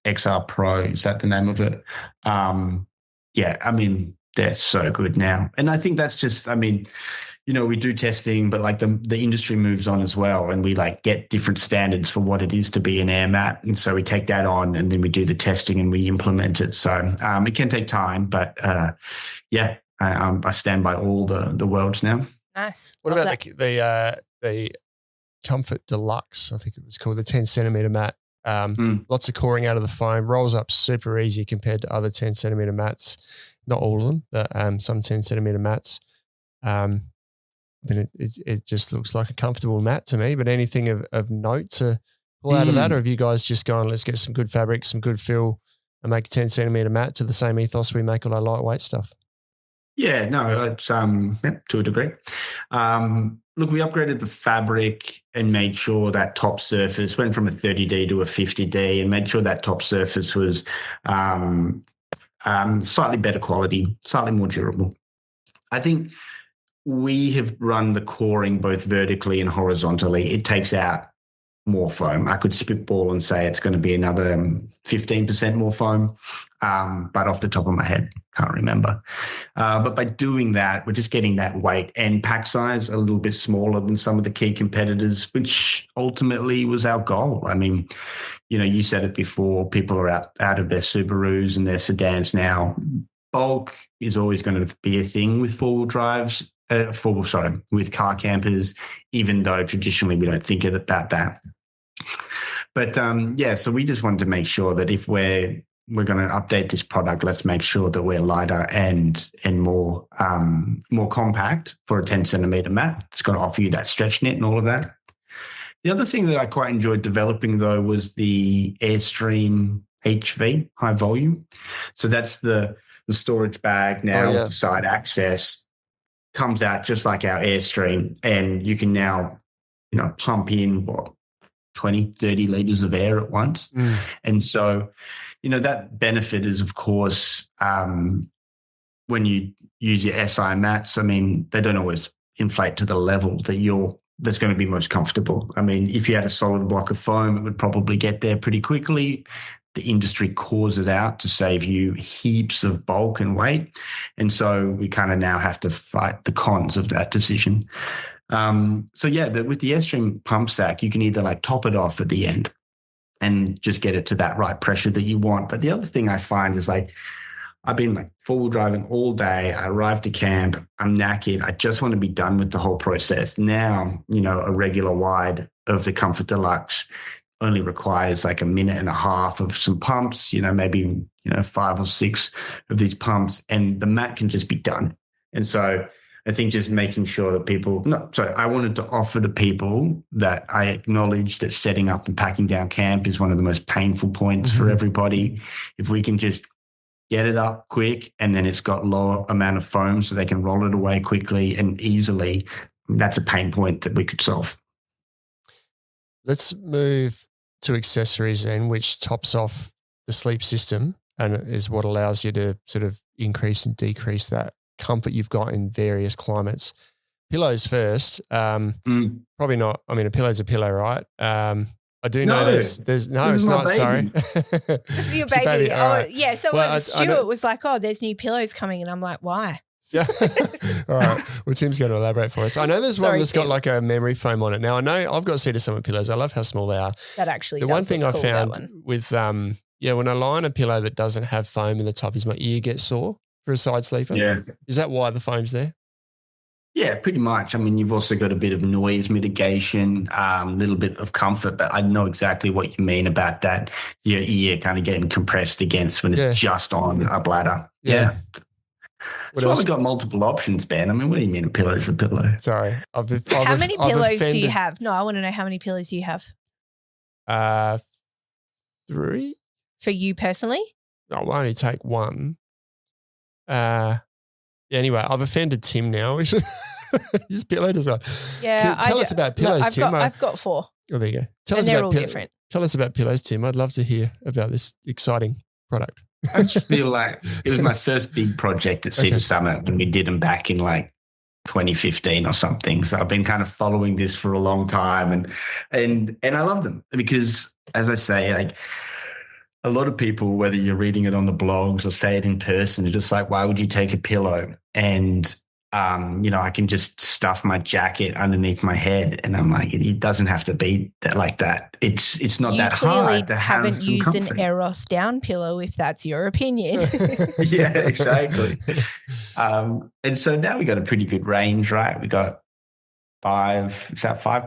[SPEAKER 3] XR Pro, is that the name of it? They're so good now. And I think that's just, we do testing, but like the industry moves on as well, and we like get different standards for what it is to be an air mat. And so we take that on, and then we do the testing and we implement it. So it can take time, but I stand by all the welds now.
[SPEAKER 2] Nice.
[SPEAKER 1] What about the Comfort Deluxe? I think it was called the 10 centimeter mat. Lots of coring out of the foam, rolls up super easy compared to other 10 centimeter mats. Not all of them, but some 10 centimeter mats. It just looks like a comfortable mat to me, but anything of note to pull out of that? Or have you guys just gone, let's get some good fabric, some good fill, and make a 10 centimeter mat to the same ethos we make all our lightweight stuff?
[SPEAKER 3] Yeah, no, it's to a degree. Look, we upgraded the fabric and made sure that top surface went from a 30D to a 50D, and made sure that top surface was slightly better quality, slightly more durable. I think we have run the coring both vertically and horizontally. It takes out more foam. I could spitball and say it's going to be another 15% more foam, but off the top of my head, can't remember. But by doing that, we're just getting that weight and pack size a little bit smaller than some of the key competitors, which ultimately was our goal. You said it before, people are out of their Subarus and their sedans now. Bulk is always going to be a thing with four-wheel drives, with car campers, even though traditionally we don't think about that. But so we just wanted to make sure that if we're going to update this product, let's make sure that we're lighter and more compact for a 10 centimeter mat. It's going to offer you that stretch net and all of that. The other thing that I quite enjoyed developing though was the Airstream HV, high volume. So that's the storage bag now with the side access. Comes out just like our Airstream, and you can now, pump in 20, 30 liters of air at once. And so, that benefit is, of course, when you use your SI mats, they don't always inflate to the level that's going to be most comfortable. If you had a solid block of foam, it would probably get there pretty quickly. The industry cores it out to save you heaps of bulk and weight. And so we kind of now have to fight the cons of that decision. With the Airstream pump sack, you can either top it off at the end and just get it to that right pressure that you want. But the other thing I find is I've been four-wheel driving all day. I arrived to camp. I'm knackered. I just want to be done with the whole process. Now, a regular wide of the Comfort Deluxe only requires a minute and a half of some pumps, maybe 5 or 6 of these pumps, and the mat can just be done. And so I think just making sure that I wanted to offer to people that I acknowledge that setting up and packing down camp is one of the most painful points for everybody. If we can just get it up quick, and then it's got lower amount of foam so they can roll it away quickly and easily, that's a pain point that we could solve.
[SPEAKER 1] Let's move to accessories then, which tops off the sleep system and is what allows you to sort of increase and decrease that comfort you've got in various climates. Pillows first. Probably not. A pillow's a pillow, right? I do know there's no, it's not. Sorry,
[SPEAKER 2] this is your baby.
[SPEAKER 1] Right.
[SPEAKER 2] Yeah. So Stuart was like, "Oh, there's new pillows coming," and I'm like, "Why?"
[SPEAKER 1] Yeah. All right. Well, Tim's going to elaborate for us. I know there's one that's got a memory foam on it. Now, I know I've got Cedar Summit pillows. I love how small they are.
[SPEAKER 2] That actually
[SPEAKER 1] the one thing I found with when I lie on a pillow that doesn't have foam in the top is my ear gets sore for a side sleeper.
[SPEAKER 3] Yeah.
[SPEAKER 1] Is that why the foam's there?
[SPEAKER 3] Yeah, pretty much. I mean, you've also got a bit of noise mitigation, a little bit of comfort, but I know exactly what you mean about that. Your ear kind of getting compressed against when it's just on a bladder. Yeah. That's why we've got multiple options, Ben. I mean, what do you mean a pillow is a pillow?
[SPEAKER 1] Sorry.
[SPEAKER 2] How many pillows do you have? No, I want to know how many pillows you have.
[SPEAKER 1] 3.
[SPEAKER 2] For you personally?
[SPEAKER 1] No, I only take one. Anyway, I've offended Tim now. His pillow design.
[SPEAKER 2] Yeah.
[SPEAKER 1] Tell us about pillows, Tim.
[SPEAKER 2] I've got 4.
[SPEAKER 1] Oh, there you go.
[SPEAKER 2] They're all different.
[SPEAKER 1] Tell us about pillows, Tim. I'd love to hear about this exciting product.
[SPEAKER 3] I just feel like it was my first big project at Cedar Summit when we did them back in like 2015 or something. So I've been kind of following this for a long time, and I love them because, as I say, like a lot of people, whether you're reading it on the blogs or say it in person, are just like, why would you take a pillow? And I can just stuff my jacket underneath my head, and I'm like, it doesn't have to be like that. It's not that hard to have some comfort. You clearly haven't used an Eros down pillow, if that's your opinion. Yeah, exactly. And so now we got a pretty good range, right? We got 5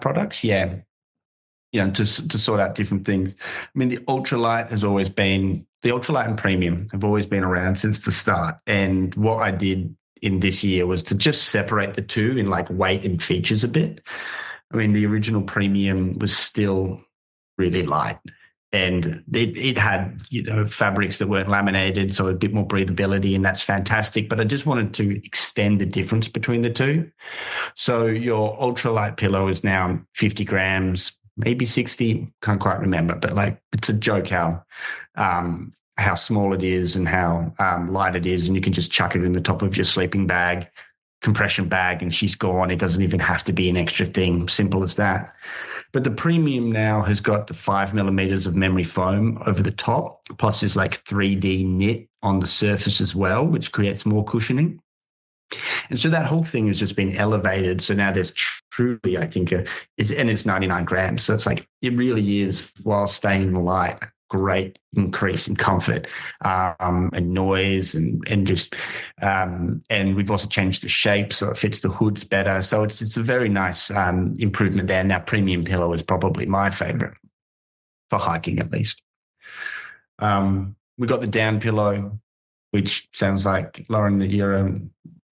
[SPEAKER 3] products? Yeah. To sort out different things. I mean, the Ultralite and Premium have always been around since the start. And what I did in this year was to just separate the two in like weight and features a bit. I mean, the original Premium was still really light, and it had, fabrics that weren't laminated, so a bit more breathability, and that's fantastic. But I just wanted to extend the difference between the two. So your Ultralight pillow is now 50 grams, maybe 60, can't quite remember, but like it's a joke how small it is and how light it is, and you can just chuck it in the top of your sleeping bag, compression bag, and she's gone. It doesn't even have to be an extra thing, simple as that. But the Premium now has got the 5 millimeters of memory foam over the top, plus there's like 3D knit on the surface as well, which creates more cushioning. And so that whole thing has just been elevated. So now there's truly, I think, it's 99 grams. So it's like, it really is, while staying in the light, a great increase in comfort and noise and we've also changed the shape so it fits the hoods better. So it's a very nice improvement there. Now, Premium pillow is probably my favorite for hiking, at least. We got the down pillow, which sounds like, Lauren, that you're a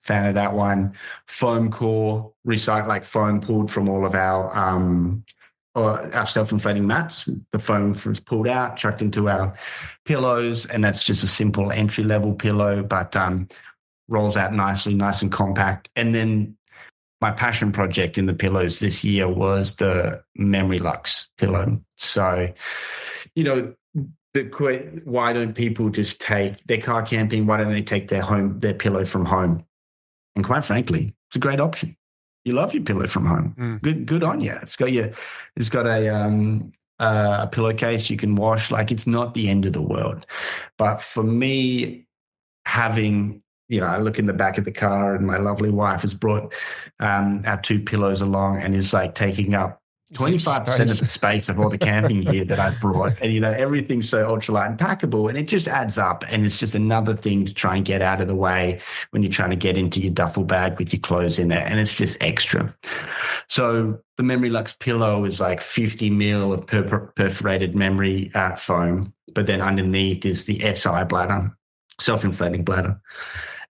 [SPEAKER 3] fan of that one. Foam core, like foam pulled from all of our self-inflating mats. The foam was pulled out, chucked into our pillows, and that's just a simple entry-level pillow, but rolls out nicely, nice and compact. And then my passion project in the pillows this year was the Memory Lux pillow. So, why don't people just take their car camping? Why don't they take their pillow from home? And quite frankly, it's a great option. You love your pillow from home. Good on you. It's got a pillowcase you can wash. Like, it's not the end of the world. But for me, having, I look in the back of the car and my lovely wife has brought our 2 pillows along and is like taking up 25% of the space of all the camping gear that I brought. And, everything's so ultralight and packable, and it just adds up. And it's just another thing to try and get out of the way when you're trying to get into your duffel bag with your clothes in it. And it's just extra. So the Memory Lux pillow is like 50 mil of perforated memory foam. But then underneath is the SI bladder, self-inflating bladder.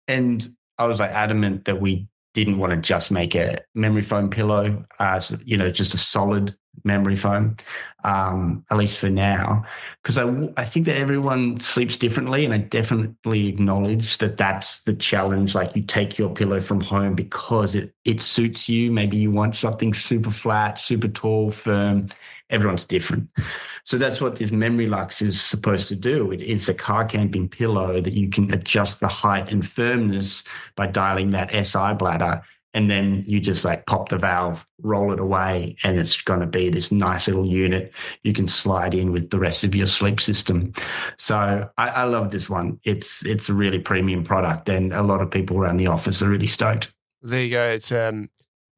[SPEAKER 3] And I was like adamant that we didn't want to just make a memory foam pillow, just a solid memory foam, at least for now, because I think that everyone sleeps differently, and I definitely acknowledge that that's the challenge. Like, you take your pillow from home because it suits you. Maybe you want something super flat, super tall, firm. Everyone's different. So that's what this Memory Lux is supposed to do. It is a car camping pillow that you can adjust the height and firmness by dialing that SI bladder. And then you just like pop the valve, roll it away, and it's going to be this nice little unit you can slide in with the rest of your sleep system. So I love this one. It's a really premium product, and a lot of people around the office are really stoked.
[SPEAKER 1] There you go. It's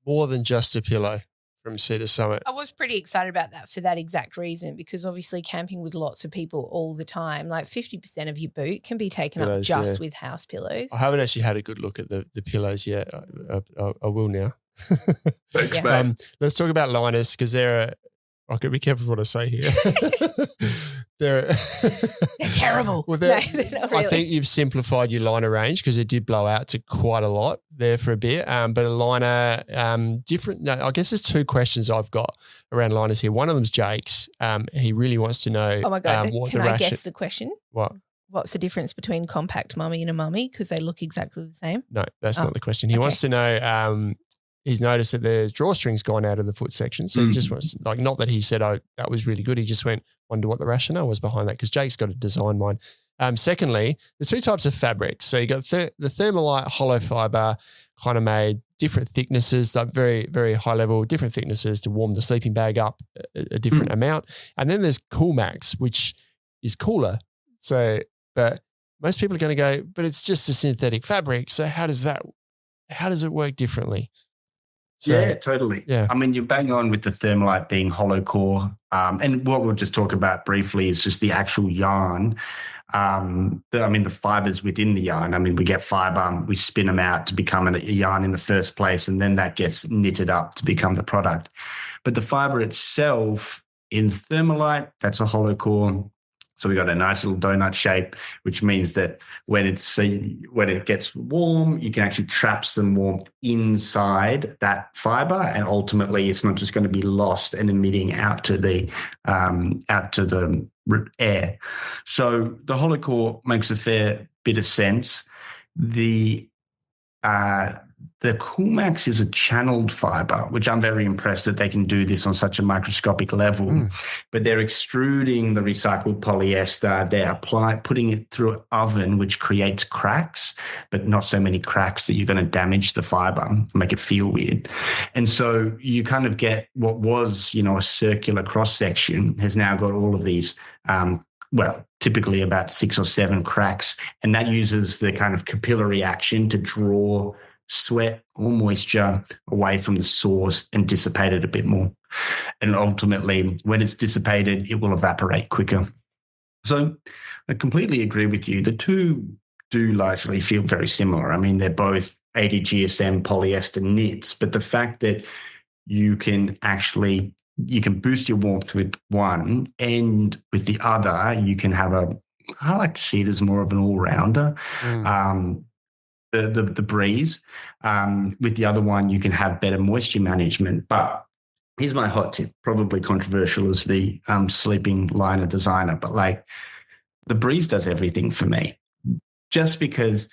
[SPEAKER 1] more than just a pillow from Cedar Summit.
[SPEAKER 2] I was pretty excited about that for that exact reason, because obviously camping with lots of people all the time, like 50% of your boot can be taken up just with house pillows.
[SPEAKER 1] I haven't actually had a good look at the pillows yet. I will now.
[SPEAKER 3] Thanks, mate.
[SPEAKER 1] Let's talk about liners, because they're I've got to be careful what I say here. They're
[SPEAKER 2] terrible.
[SPEAKER 1] Well,
[SPEAKER 2] no, they're not really.
[SPEAKER 1] I think you've simplified your liner range, because it did blow out to quite a lot there for a bit. But a liner, different. No, I guess there's two questions I've got around liners here. One of them's Jake's. He really wants to know.
[SPEAKER 2] Oh my God. Can I guess the question?
[SPEAKER 1] What?
[SPEAKER 2] What's the difference between compact mummy and a mummy? Because they look exactly the same.
[SPEAKER 1] No, that's not the question. He wants to know. He's noticed that the drawstring's gone out of the foot section. So he just wants, like, not that he said, oh, that was really good. He just wondered what the rationale was behind that, because Jake's got to design mine. Secondly, the two types of fabrics. So you got the Thermalite hollow fiber, kind of made different thicknesses, that very, very high level, different thicknesses to warm the sleeping bag up a different amount. And then there's Coolmax, which is cooler. So, but most people are going to go, but it's just a synthetic fabric. So how does it work differently? So,
[SPEAKER 3] yeah, totally.
[SPEAKER 1] Yeah.
[SPEAKER 3] I mean, you're bang on with the Thermalite being hollow core. And what we'll just talk about briefly is just the actual yarn. The fibers within the yarn. I mean, we get fiber, we spin them out to become a yarn in the first place, and then that gets knitted up to become the product. But the fiber itself in Thermalite, that's a hollow core. So we got a nice little donut shape, which means that when it gets warm, you can actually trap some warmth inside that fiber, and ultimately, it's not just going to be lost and emitting out to the air. So the hollow core makes a fair bit of sense. The Coolmax is a channeled fiber, which I'm very impressed that they can do this on such a microscopic level. But they're extruding the recycled polyester. They're putting it through an oven, which creates cracks, but not so many cracks that you're going to damage the fiber, make it feel weird. And so you kind of get what was, a circular cross section has now got all of these typically about 6 or 7 cracks, and that uses the kind of capillary action to draw sweat or moisture away from the source and dissipate it a bit more. And ultimately, when it's dissipated, it will evaporate quicker. So I completely agree with you. The two do largely feel very similar. I mean, they're both 80 GSM polyester knits, but the fact that you can boost your warmth with one, and with the other, you can have I like to see it as more of an all-rounder. The breeze. With the other one, you can have better moisture management. But here's my hot tip, probably controversial as the sleeping liner designer, but like the breeze does everything for me. Just because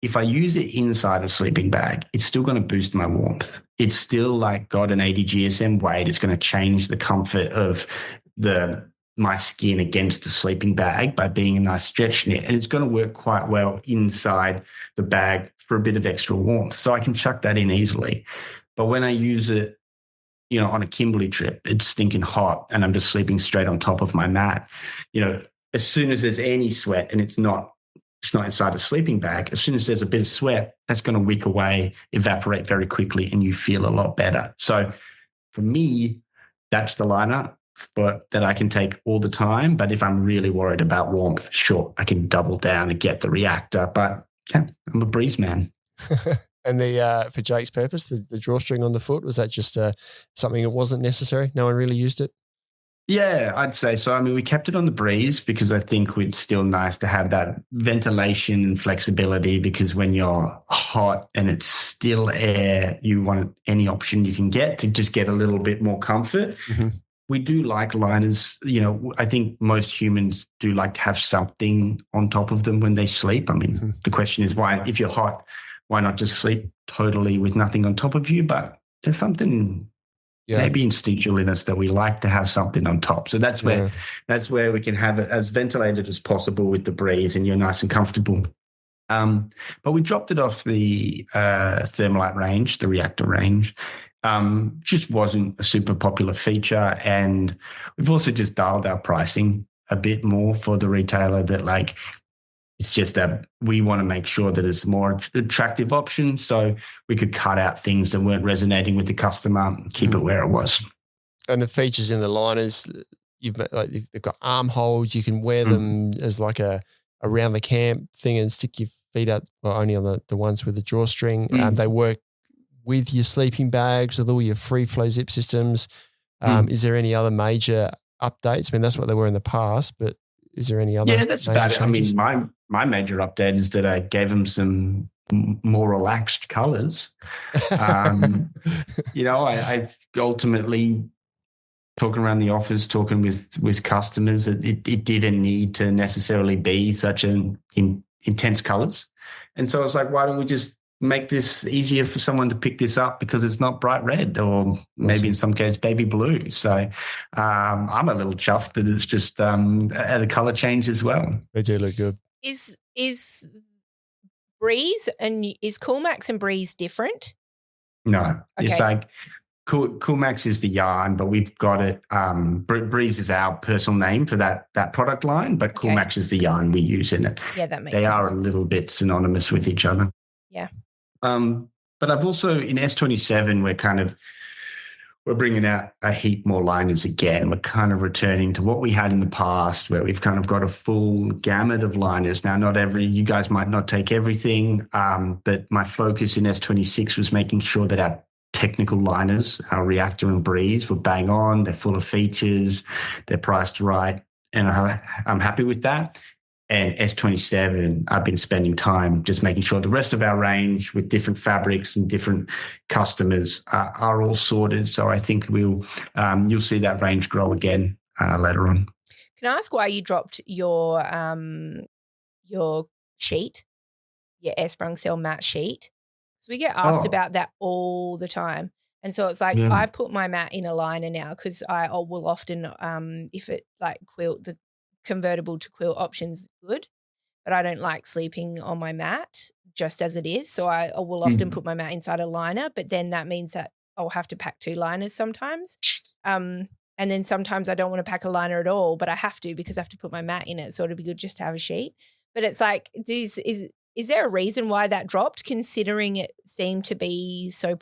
[SPEAKER 3] if I use it inside a sleeping bag, it's still going to boost my warmth. It's still like got an 80 GSM weight. It's going to change the comfort of my skin against the sleeping bag by being a nice stretch knit. And it's going to work quite well inside the bag for a bit of extra warmth. So I can chuck that in easily. But when I use it, on a Kimberley trip, it's stinking hot and I'm just sleeping straight on top of my mat. As soon as there's any sweat, and it's not inside a sleeping bag, as soon as there's a bit of sweat, that's going to wick away, evaporate very quickly, and you feel a lot better. So for me, that's the liner that I can take all the time. But if I'm really worried about warmth, sure, I can double down and get the reactor. But yeah, I'm a breeze man.
[SPEAKER 1] And for Jake's purpose, the drawstring on the foot, was that just something that wasn't necessary? No one really used it?
[SPEAKER 3] Yeah, I'd say so. I mean, we kept it on the breeze because I think it's still nice to have that ventilation and flexibility, because when you're hot and it's still air, you want any option you can get to just get a little bit more comfort. Mm-hmm. We do like liners. I think most humans do like to have something on top of them when they sleep. I mean, The question is why, if you're hot, why not just sleep totally with nothing on top of you? But there's something maybe instinctual in us that we like to have something on top. So that's where we can have it as ventilated as possible with the breeze, and you're nice and comfortable. But we dropped it off the Thermalite range, the reactor range. Just wasn't a super popular feature. And we've also just dialed our pricing a bit more for the retailer, that It's just that we want to make sure that it's a more attractive option, so we could cut out things that weren't resonating with the customer and keep it where it was.
[SPEAKER 1] And the features in the liners, they've got armholes. You can wear them as like a around the camp thing and stick your feet out, well, only on the ones with the drawstring. They work with your sleeping bags, with all your free flow zip systems. Is there any other major updates? I mean, that's what they were in the past, but is there any other?
[SPEAKER 3] Yeah, that's about it. Changes? I mean, my major update is that I gave them some more relaxed colors. I've ultimately talking around the office, talking with customers, it didn't need to necessarily be such an intense colors. And so I was like, why don't we just make this easier for someone to pick this up because it's not bright red or maybe in some case baby blue. So I'm a little chuffed that it's just at a color change as well.
[SPEAKER 1] They do look good.
[SPEAKER 2] Is Breeze and is Coolmax and Breeze different?
[SPEAKER 3] No,
[SPEAKER 2] okay.
[SPEAKER 3] It's like Coolmax is the yarn, but we've got it. Breeze is our personal name for that product line, but Coolmax is the yarn we use in it.
[SPEAKER 2] Yeah, that makes sense.
[SPEAKER 3] They are a little bit synonymous with each other.
[SPEAKER 2] Yeah.
[SPEAKER 3] But I've also in S27 we're bringing out a heap more liners again. We're kind of returning to what we had in the past, where we've kind of got a full gamut of liners. Now, you guys might not take everything, but my focus in S26 was making sure that our technical liners, our Reactor and Breeze, were bang on. They're full of features. They're priced right. And I'm happy with that. And S27, I've been spending time just making sure the rest of our range with different fabrics and different customers are all sorted. So I think you'll see that range grow again later on.
[SPEAKER 2] Can I ask why you dropped your sheet, your Air-sprung cell mat sheet? Because we get asked about that all the time. And so it's like I put my mat in a liner now because I will often, if it like quilt, the convertible to quilt option's good, but I don't like sleeping on my mat just as it is. So I will often put my mat inside a liner, but then that means that I'll have to pack 2 liners sometimes. And then sometimes I don't want to pack a liner at all, but I have to because I have to put my mat in it. So it'd be good just to have a sheet. But it's like, is there a reason why that dropped considering it seemed to be so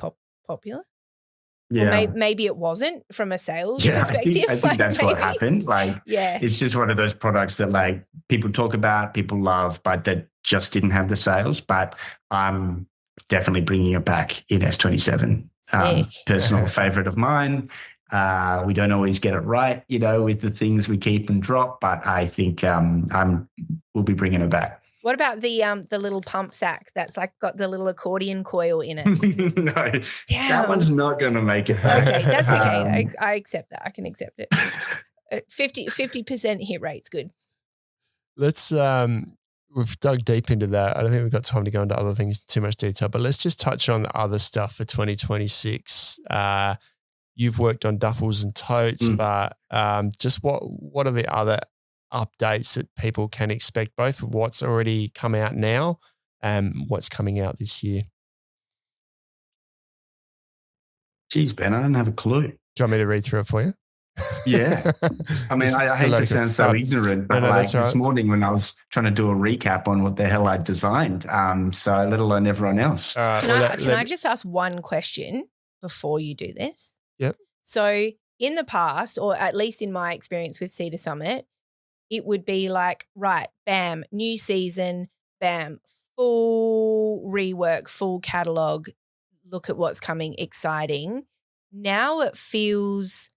[SPEAKER 2] popular?
[SPEAKER 3] Yeah.
[SPEAKER 2] Or maybe it wasn't from a sales perspective.
[SPEAKER 3] I think that's what happened. It's just one of those products that like people talk about, people love, but that just didn't have the sales. But I'm definitely bringing it back in S27. Personal favorite of mine. We don't always get it right, with the things we keep and drop, but I think we'll be bringing it back.
[SPEAKER 2] What about the little pump sack that's like got the little accordion coil in it?
[SPEAKER 3] No, that one's not going to make it.
[SPEAKER 2] Okay, that's okay. I accept that. I can accept it. 50% hit rate's good.
[SPEAKER 1] Let's we've dug deep into that. I don't think we've got time to go into other things in too much detail, but let's just touch on the other stuff for 2026. You've worked on duffels and totes, but just what are the other updates that people can expect, both with what's already come out now and what's coming out this year?
[SPEAKER 3] Geez, Ben, I don't have a clue.
[SPEAKER 1] Do you want me to read through it for you?
[SPEAKER 3] Yeah. I mean, I hate to sound so ignorant, but this morning when I was trying to do a recap on what the hell I designed, so let alone everyone else.
[SPEAKER 2] Can I just ask one question before you do this?
[SPEAKER 1] Yep.
[SPEAKER 2] So in the past, or at least in my experience with Cedar Summit, it would be like, right, bam, new season, bam, full rework, full catalog, look at what's coming, exciting. Now it feels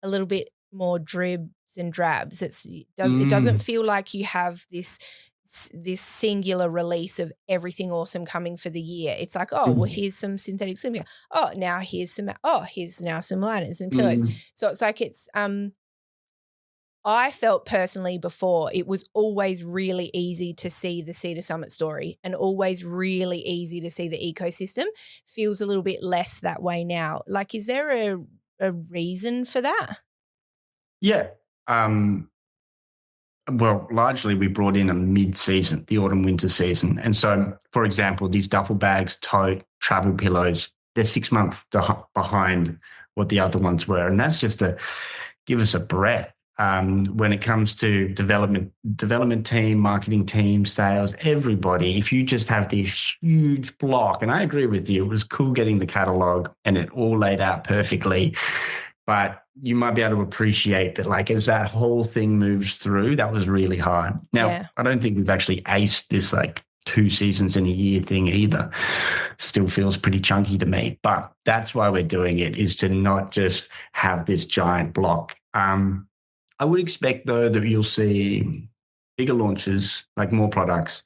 [SPEAKER 2] a little bit more dribs and drabs. It doesn't feel like you have this singular release of everything awesome coming for the year. It's like, well, here's some synthetic slim. Here's now some liners and pillows. So it's like I felt personally before it was always really easy to see the Cedar Summit story and always really easy to see the ecosystem. Feels a little bit less that way now. Like, is there a reason for that?
[SPEAKER 3] Yeah. Well, largely we brought in a mid-season, the autumn-winter season. And so, for example, these duffel bags, tote, travel pillows, they're 6 months behind what the other ones were. And that's just to give us a breath. when it comes to development team, marketing team, sales, everybody. If you just have this huge block, and I agree with you, it was cool getting the catalog and it all laid out perfectly, but you might be able to appreciate that, like, as that whole thing moves through, that was really hard. Now, I don't think we've actually aced this like 2 seasons in a year thing either. Still feels pretty chunky to me, but that's why we're doing it, is to not just have this giant block. I would expect though that you'll see bigger launches, like more products,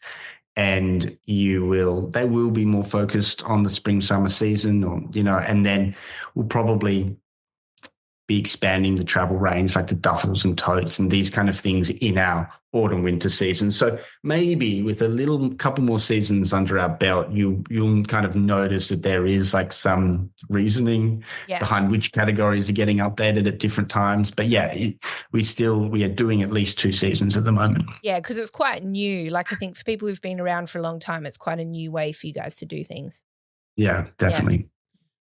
[SPEAKER 3] and they will be more focused on the spring summer season, or and then we'll probably be expanding the travel range, like the duffels and totes and these kind of things in our autumn winter season. So maybe with a couple more seasons under our belt, you'll kind of notice that there is like some reasoning behind which categories are getting updated at different times. But we are doing at least 2 seasons at the moment.
[SPEAKER 2] Yeah, because it's quite new. Like, I think for people who've been around for a long time, it's quite a new way for you guys to do things.
[SPEAKER 3] Yeah, definitely. Yeah.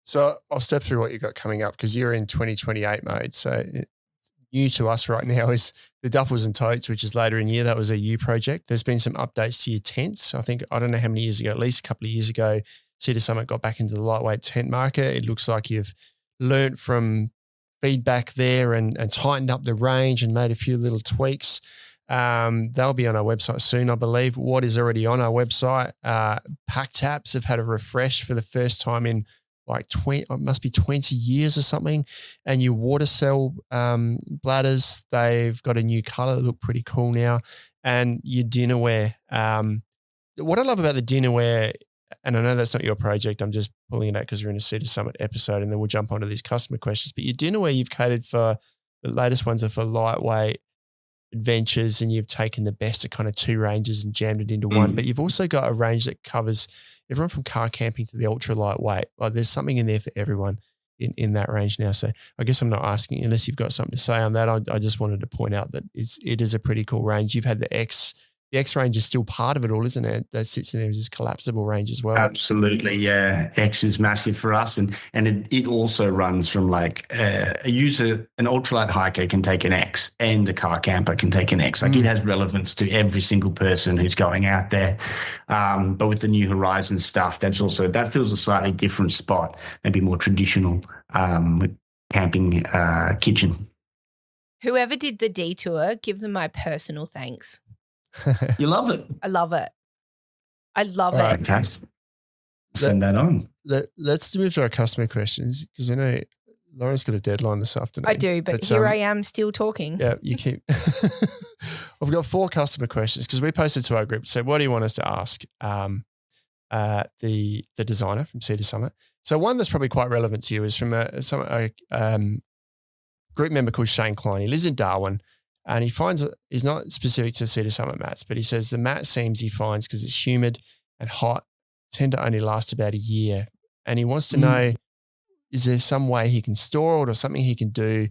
[SPEAKER 1] So I'll step through what you've got coming up, because you're in 2028 mode. So new to us right now is the duffels and totes, which is later in the year. That was a U project. There's been some updates to your tents. I don't know how many years ago, at least a couple of years ago, Cedar Summit got back into the lightweight tent market. It looks like you've learnt from feedback there and tightened up the range and made a few little tweaks. They'll be on our website soon, I believe. What is already on our website, pack taps have had a refresh for the first time in like 20, it must be 20 years or something. And your water cell bladders, they've got a new color, look pretty cool now. And your dinnerware. What I love about the dinnerware, and I know that's not your project, I'm just pulling it out because we're in a Cedar Summit episode, and then we'll jump onto these customer questions. But your dinnerware, you've catered for, the latest ones are for lightweight adventures, and you've taken the best of kind of 2 ranges and jammed it into one. But you've also got a range that covers everyone from car camping to the ultra lightweight. Like, there's something in there for everyone in that range now. So I guess I'm not asking, unless you've got something to say on that. I just wanted to point out that it is a pretty cool range. You've had the X range is still part of it all, isn't it? That sits in there as this collapsible range as well.
[SPEAKER 3] Absolutely, yeah. X is massive for us, and it also runs from like an ultralight hiker can take an X, and a car camper can take an X. Like, it has relevance to every single person who's going out there. But with the New Horizons stuff, that fills a slightly different spot, maybe more traditional camping kitchen.
[SPEAKER 2] Whoever did the detour, give them my personal thanks.
[SPEAKER 3] You love it.
[SPEAKER 2] I love it. I love it.
[SPEAKER 3] Fantastic. Send that on.
[SPEAKER 1] Let's move to our customer questions, because I know Lauren's got a deadline this afternoon.
[SPEAKER 2] I do, but here I am still talking.
[SPEAKER 1] Yeah, you keep. I've got 4 customer questions, because we posted to our group. So what do you want us to ask the designer from Cedar Summit? So one that's probably quite relevant to you is from a group member called Shane Klein. He lives in Darwin. And he finds that he's not specific to Cedar Summit mats, but he says the mat seams he finds, because it's humid and hot, tend to only last about a year. And he wants to know, is there some way he can store it, or something he can do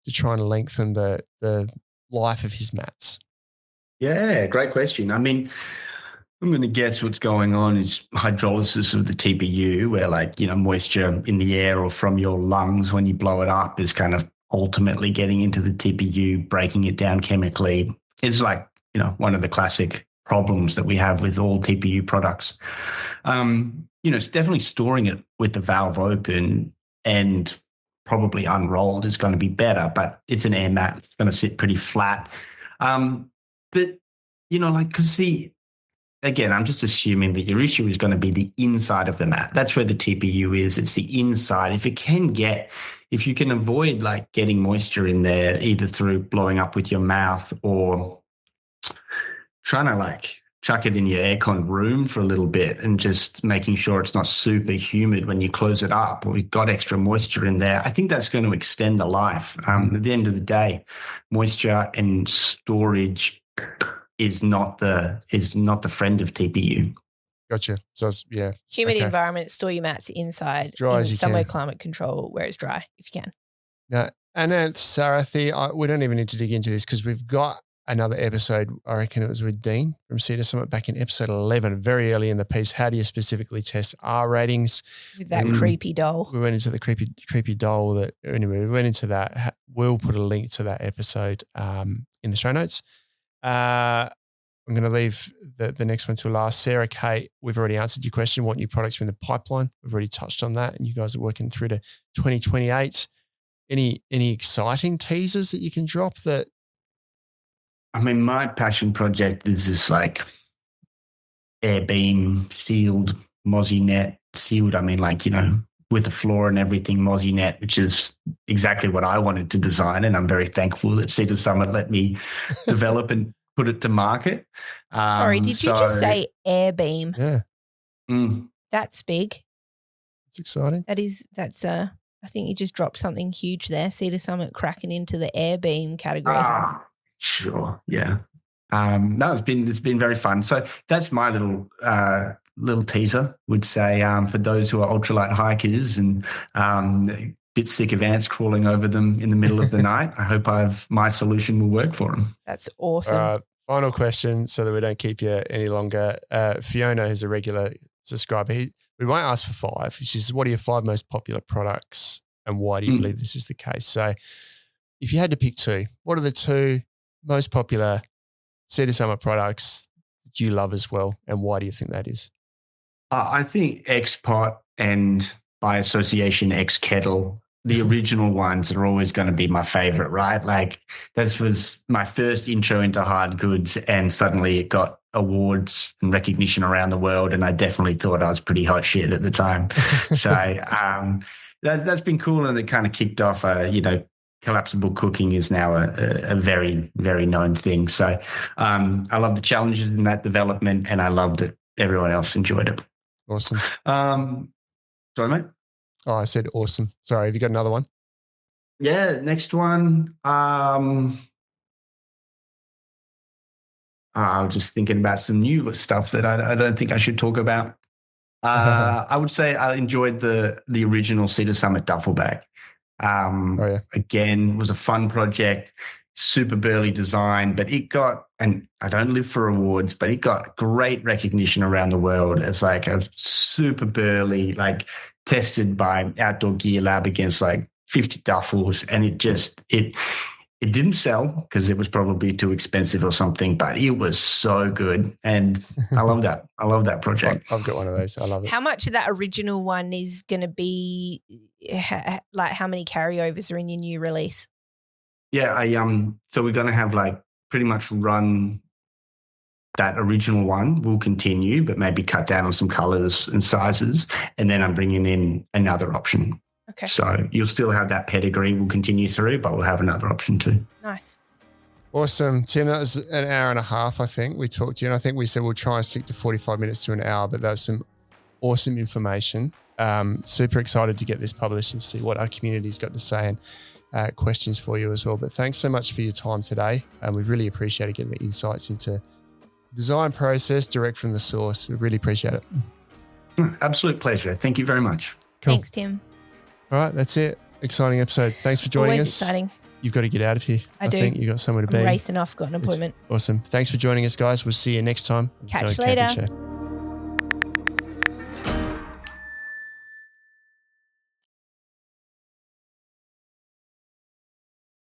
[SPEAKER 1] to try and lengthen the life of his mats?
[SPEAKER 3] Yeah, great question. I mean, I'm going to guess what's going on is hydrolysis of the TPU, where moisture in the air or from your lungs when you blow it up is kind of ultimately getting into the TPU, breaking it down chemically. Is one of the classic problems that we have with all TPU products. It's definitely storing it with the valve open and probably unrolled is going to be better, but it's an air mat. It's going to sit pretty flat. Again, I'm just assuming that your issue is going to be the inside of the mat. That's where the TPU is. It's the inside. If you can avoid getting moisture in there, either through blowing up with your mouth or trying to chuck it in your aircon room for a little bit and just making sure it's not super humid when you close it up, or you've got extra moisture in there, I think that's going to extend the life. At the end of the day, moisture and storage is not the friend of TPU.
[SPEAKER 1] Gotcha. So
[SPEAKER 2] humid environment, store your mats inside, somewhere climate control where it's dry if you can.
[SPEAKER 1] Now, and then Sarathi, we don't even need to dig into this, because we've got another episode. I reckon it was with Dean from Cedar Summit back in episode 11, very early in the piece. How do you specifically test R ratings?
[SPEAKER 2] With that creepy doll.
[SPEAKER 1] We went into the creepy doll that, anyway, we went into that. We'll put a link to that episode in the show notes. I'm going to leave the next one to last. Sarah Kate, we've already answered your question. What new products are in the pipeline? We've already touched on that, and you guys are working through to 2028. Any exciting teasers that you can drop that?
[SPEAKER 3] I mean, my passion project is this like airbeam sealed mozzy net sealed. I mean, like, you know, with the floor and everything, mozzy net, which is exactly what I wanted to design. And I'm very thankful that Cedar Summit let me develop and put it to market.
[SPEAKER 2] Sorry, did you just say airbeam?
[SPEAKER 1] Yeah.
[SPEAKER 2] That's big.
[SPEAKER 1] It's exciting.
[SPEAKER 2] That's I think you just dropped something huge there. Cedar Summit cracking into the airbeam category.
[SPEAKER 3] Sure. Yeah. No, it's been very fun. So that's my little teaser, would say, for those who are ultralight hikers and a bit sick of ants crawling over them in the middle of the night. I hope my solution will work for them.
[SPEAKER 2] That's awesome.
[SPEAKER 1] Final question so that we don't keep you any longer. Fiona, who's a regular subscriber, we won't ask for 5. She says, what are your 5 most popular products and why do you believe this is the case? So if you had to pick 2, what are the 2 most popular Cedar Summit products that you love as well, and why do you think that is?
[SPEAKER 3] I think X-Pot and by association X-Kettle, the original ones are always going to be my favorite, right? Like that was my first intro into hard goods, and suddenly it got awards and recognition around the world, and I definitely thought I was pretty hot shit at the time. So that's been cool, and it kind of kicked off collapsible cooking is now a very, very known thing. So I love the challenges in that development, and I love that everyone else enjoyed it.
[SPEAKER 1] Awesome.
[SPEAKER 3] Sorry, mate?
[SPEAKER 1] Oh, I said awesome. Sorry, have you got another one?
[SPEAKER 3] Yeah, next one. I was just thinking about some new stuff that I don't think I should talk about. I would say I enjoyed the original Cedar Summit duffel bag. Again, was a fun project, super burly design, but it got, and I don't live for awards, but it got great recognition around the world as like a super burly, like tested by Outdoor Gear Lab against like 50 duffels. And it didn't sell because it was probably too expensive or something, but it was so good. And I love that. I love that project.
[SPEAKER 1] I've got one of those. I love it.
[SPEAKER 2] How much of that original one is going to be, like how many carryovers are in your new release?
[SPEAKER 3] Yeah, so we're going to have like pretty much run that original one. Will continue, but maybe cut down on some colors and sizes. And then I'm bringing in another option.
[SPEAKER 2] Okay.
[SPEAKER 3] So you'll still have that pedigree. We'll continue through, but we'll have another option too.
[SPEAKER 2] Nice.
[SPEAKER 1] Awesome. Tim, that was an hour and a half, I think, we talked to you. And I think we said we'll try and stick to 45 minutes to an hour, but that's some awesome information. Super excited to get this published and see what our community's got to say, and questions for you as well. But thanks so much for your time today. And we've really appreciated getting the insights into design process direct from the source. We really appreciate it.
[SPEAKER 3] Absolute pleasure. Thank you very much.
[SPEAKER 1] Cool.
[SPEAKER 2] Thanks, Tim.
[SPEAKER 1] All right, that's it. Exciting episode. Thanks for joining
[SPEAKER 2] Always
[SPEAKER 1] us.
[SPEAKER 2] Exciting.
[SPEAKER 1] You've got to get out of here.
[SPEAKER 2] I do.
[SPEAKER 1] think you've got somewhere to
[SPEAKER 2] I'm
[SPEAKER 1] be.
[SPEAKER 2] racing off, got an appointment.
[SPEAKER 1] Awesome. Thanks for joining us, guys. We'll see you next time.
[SPEAKER 2] Catch you later.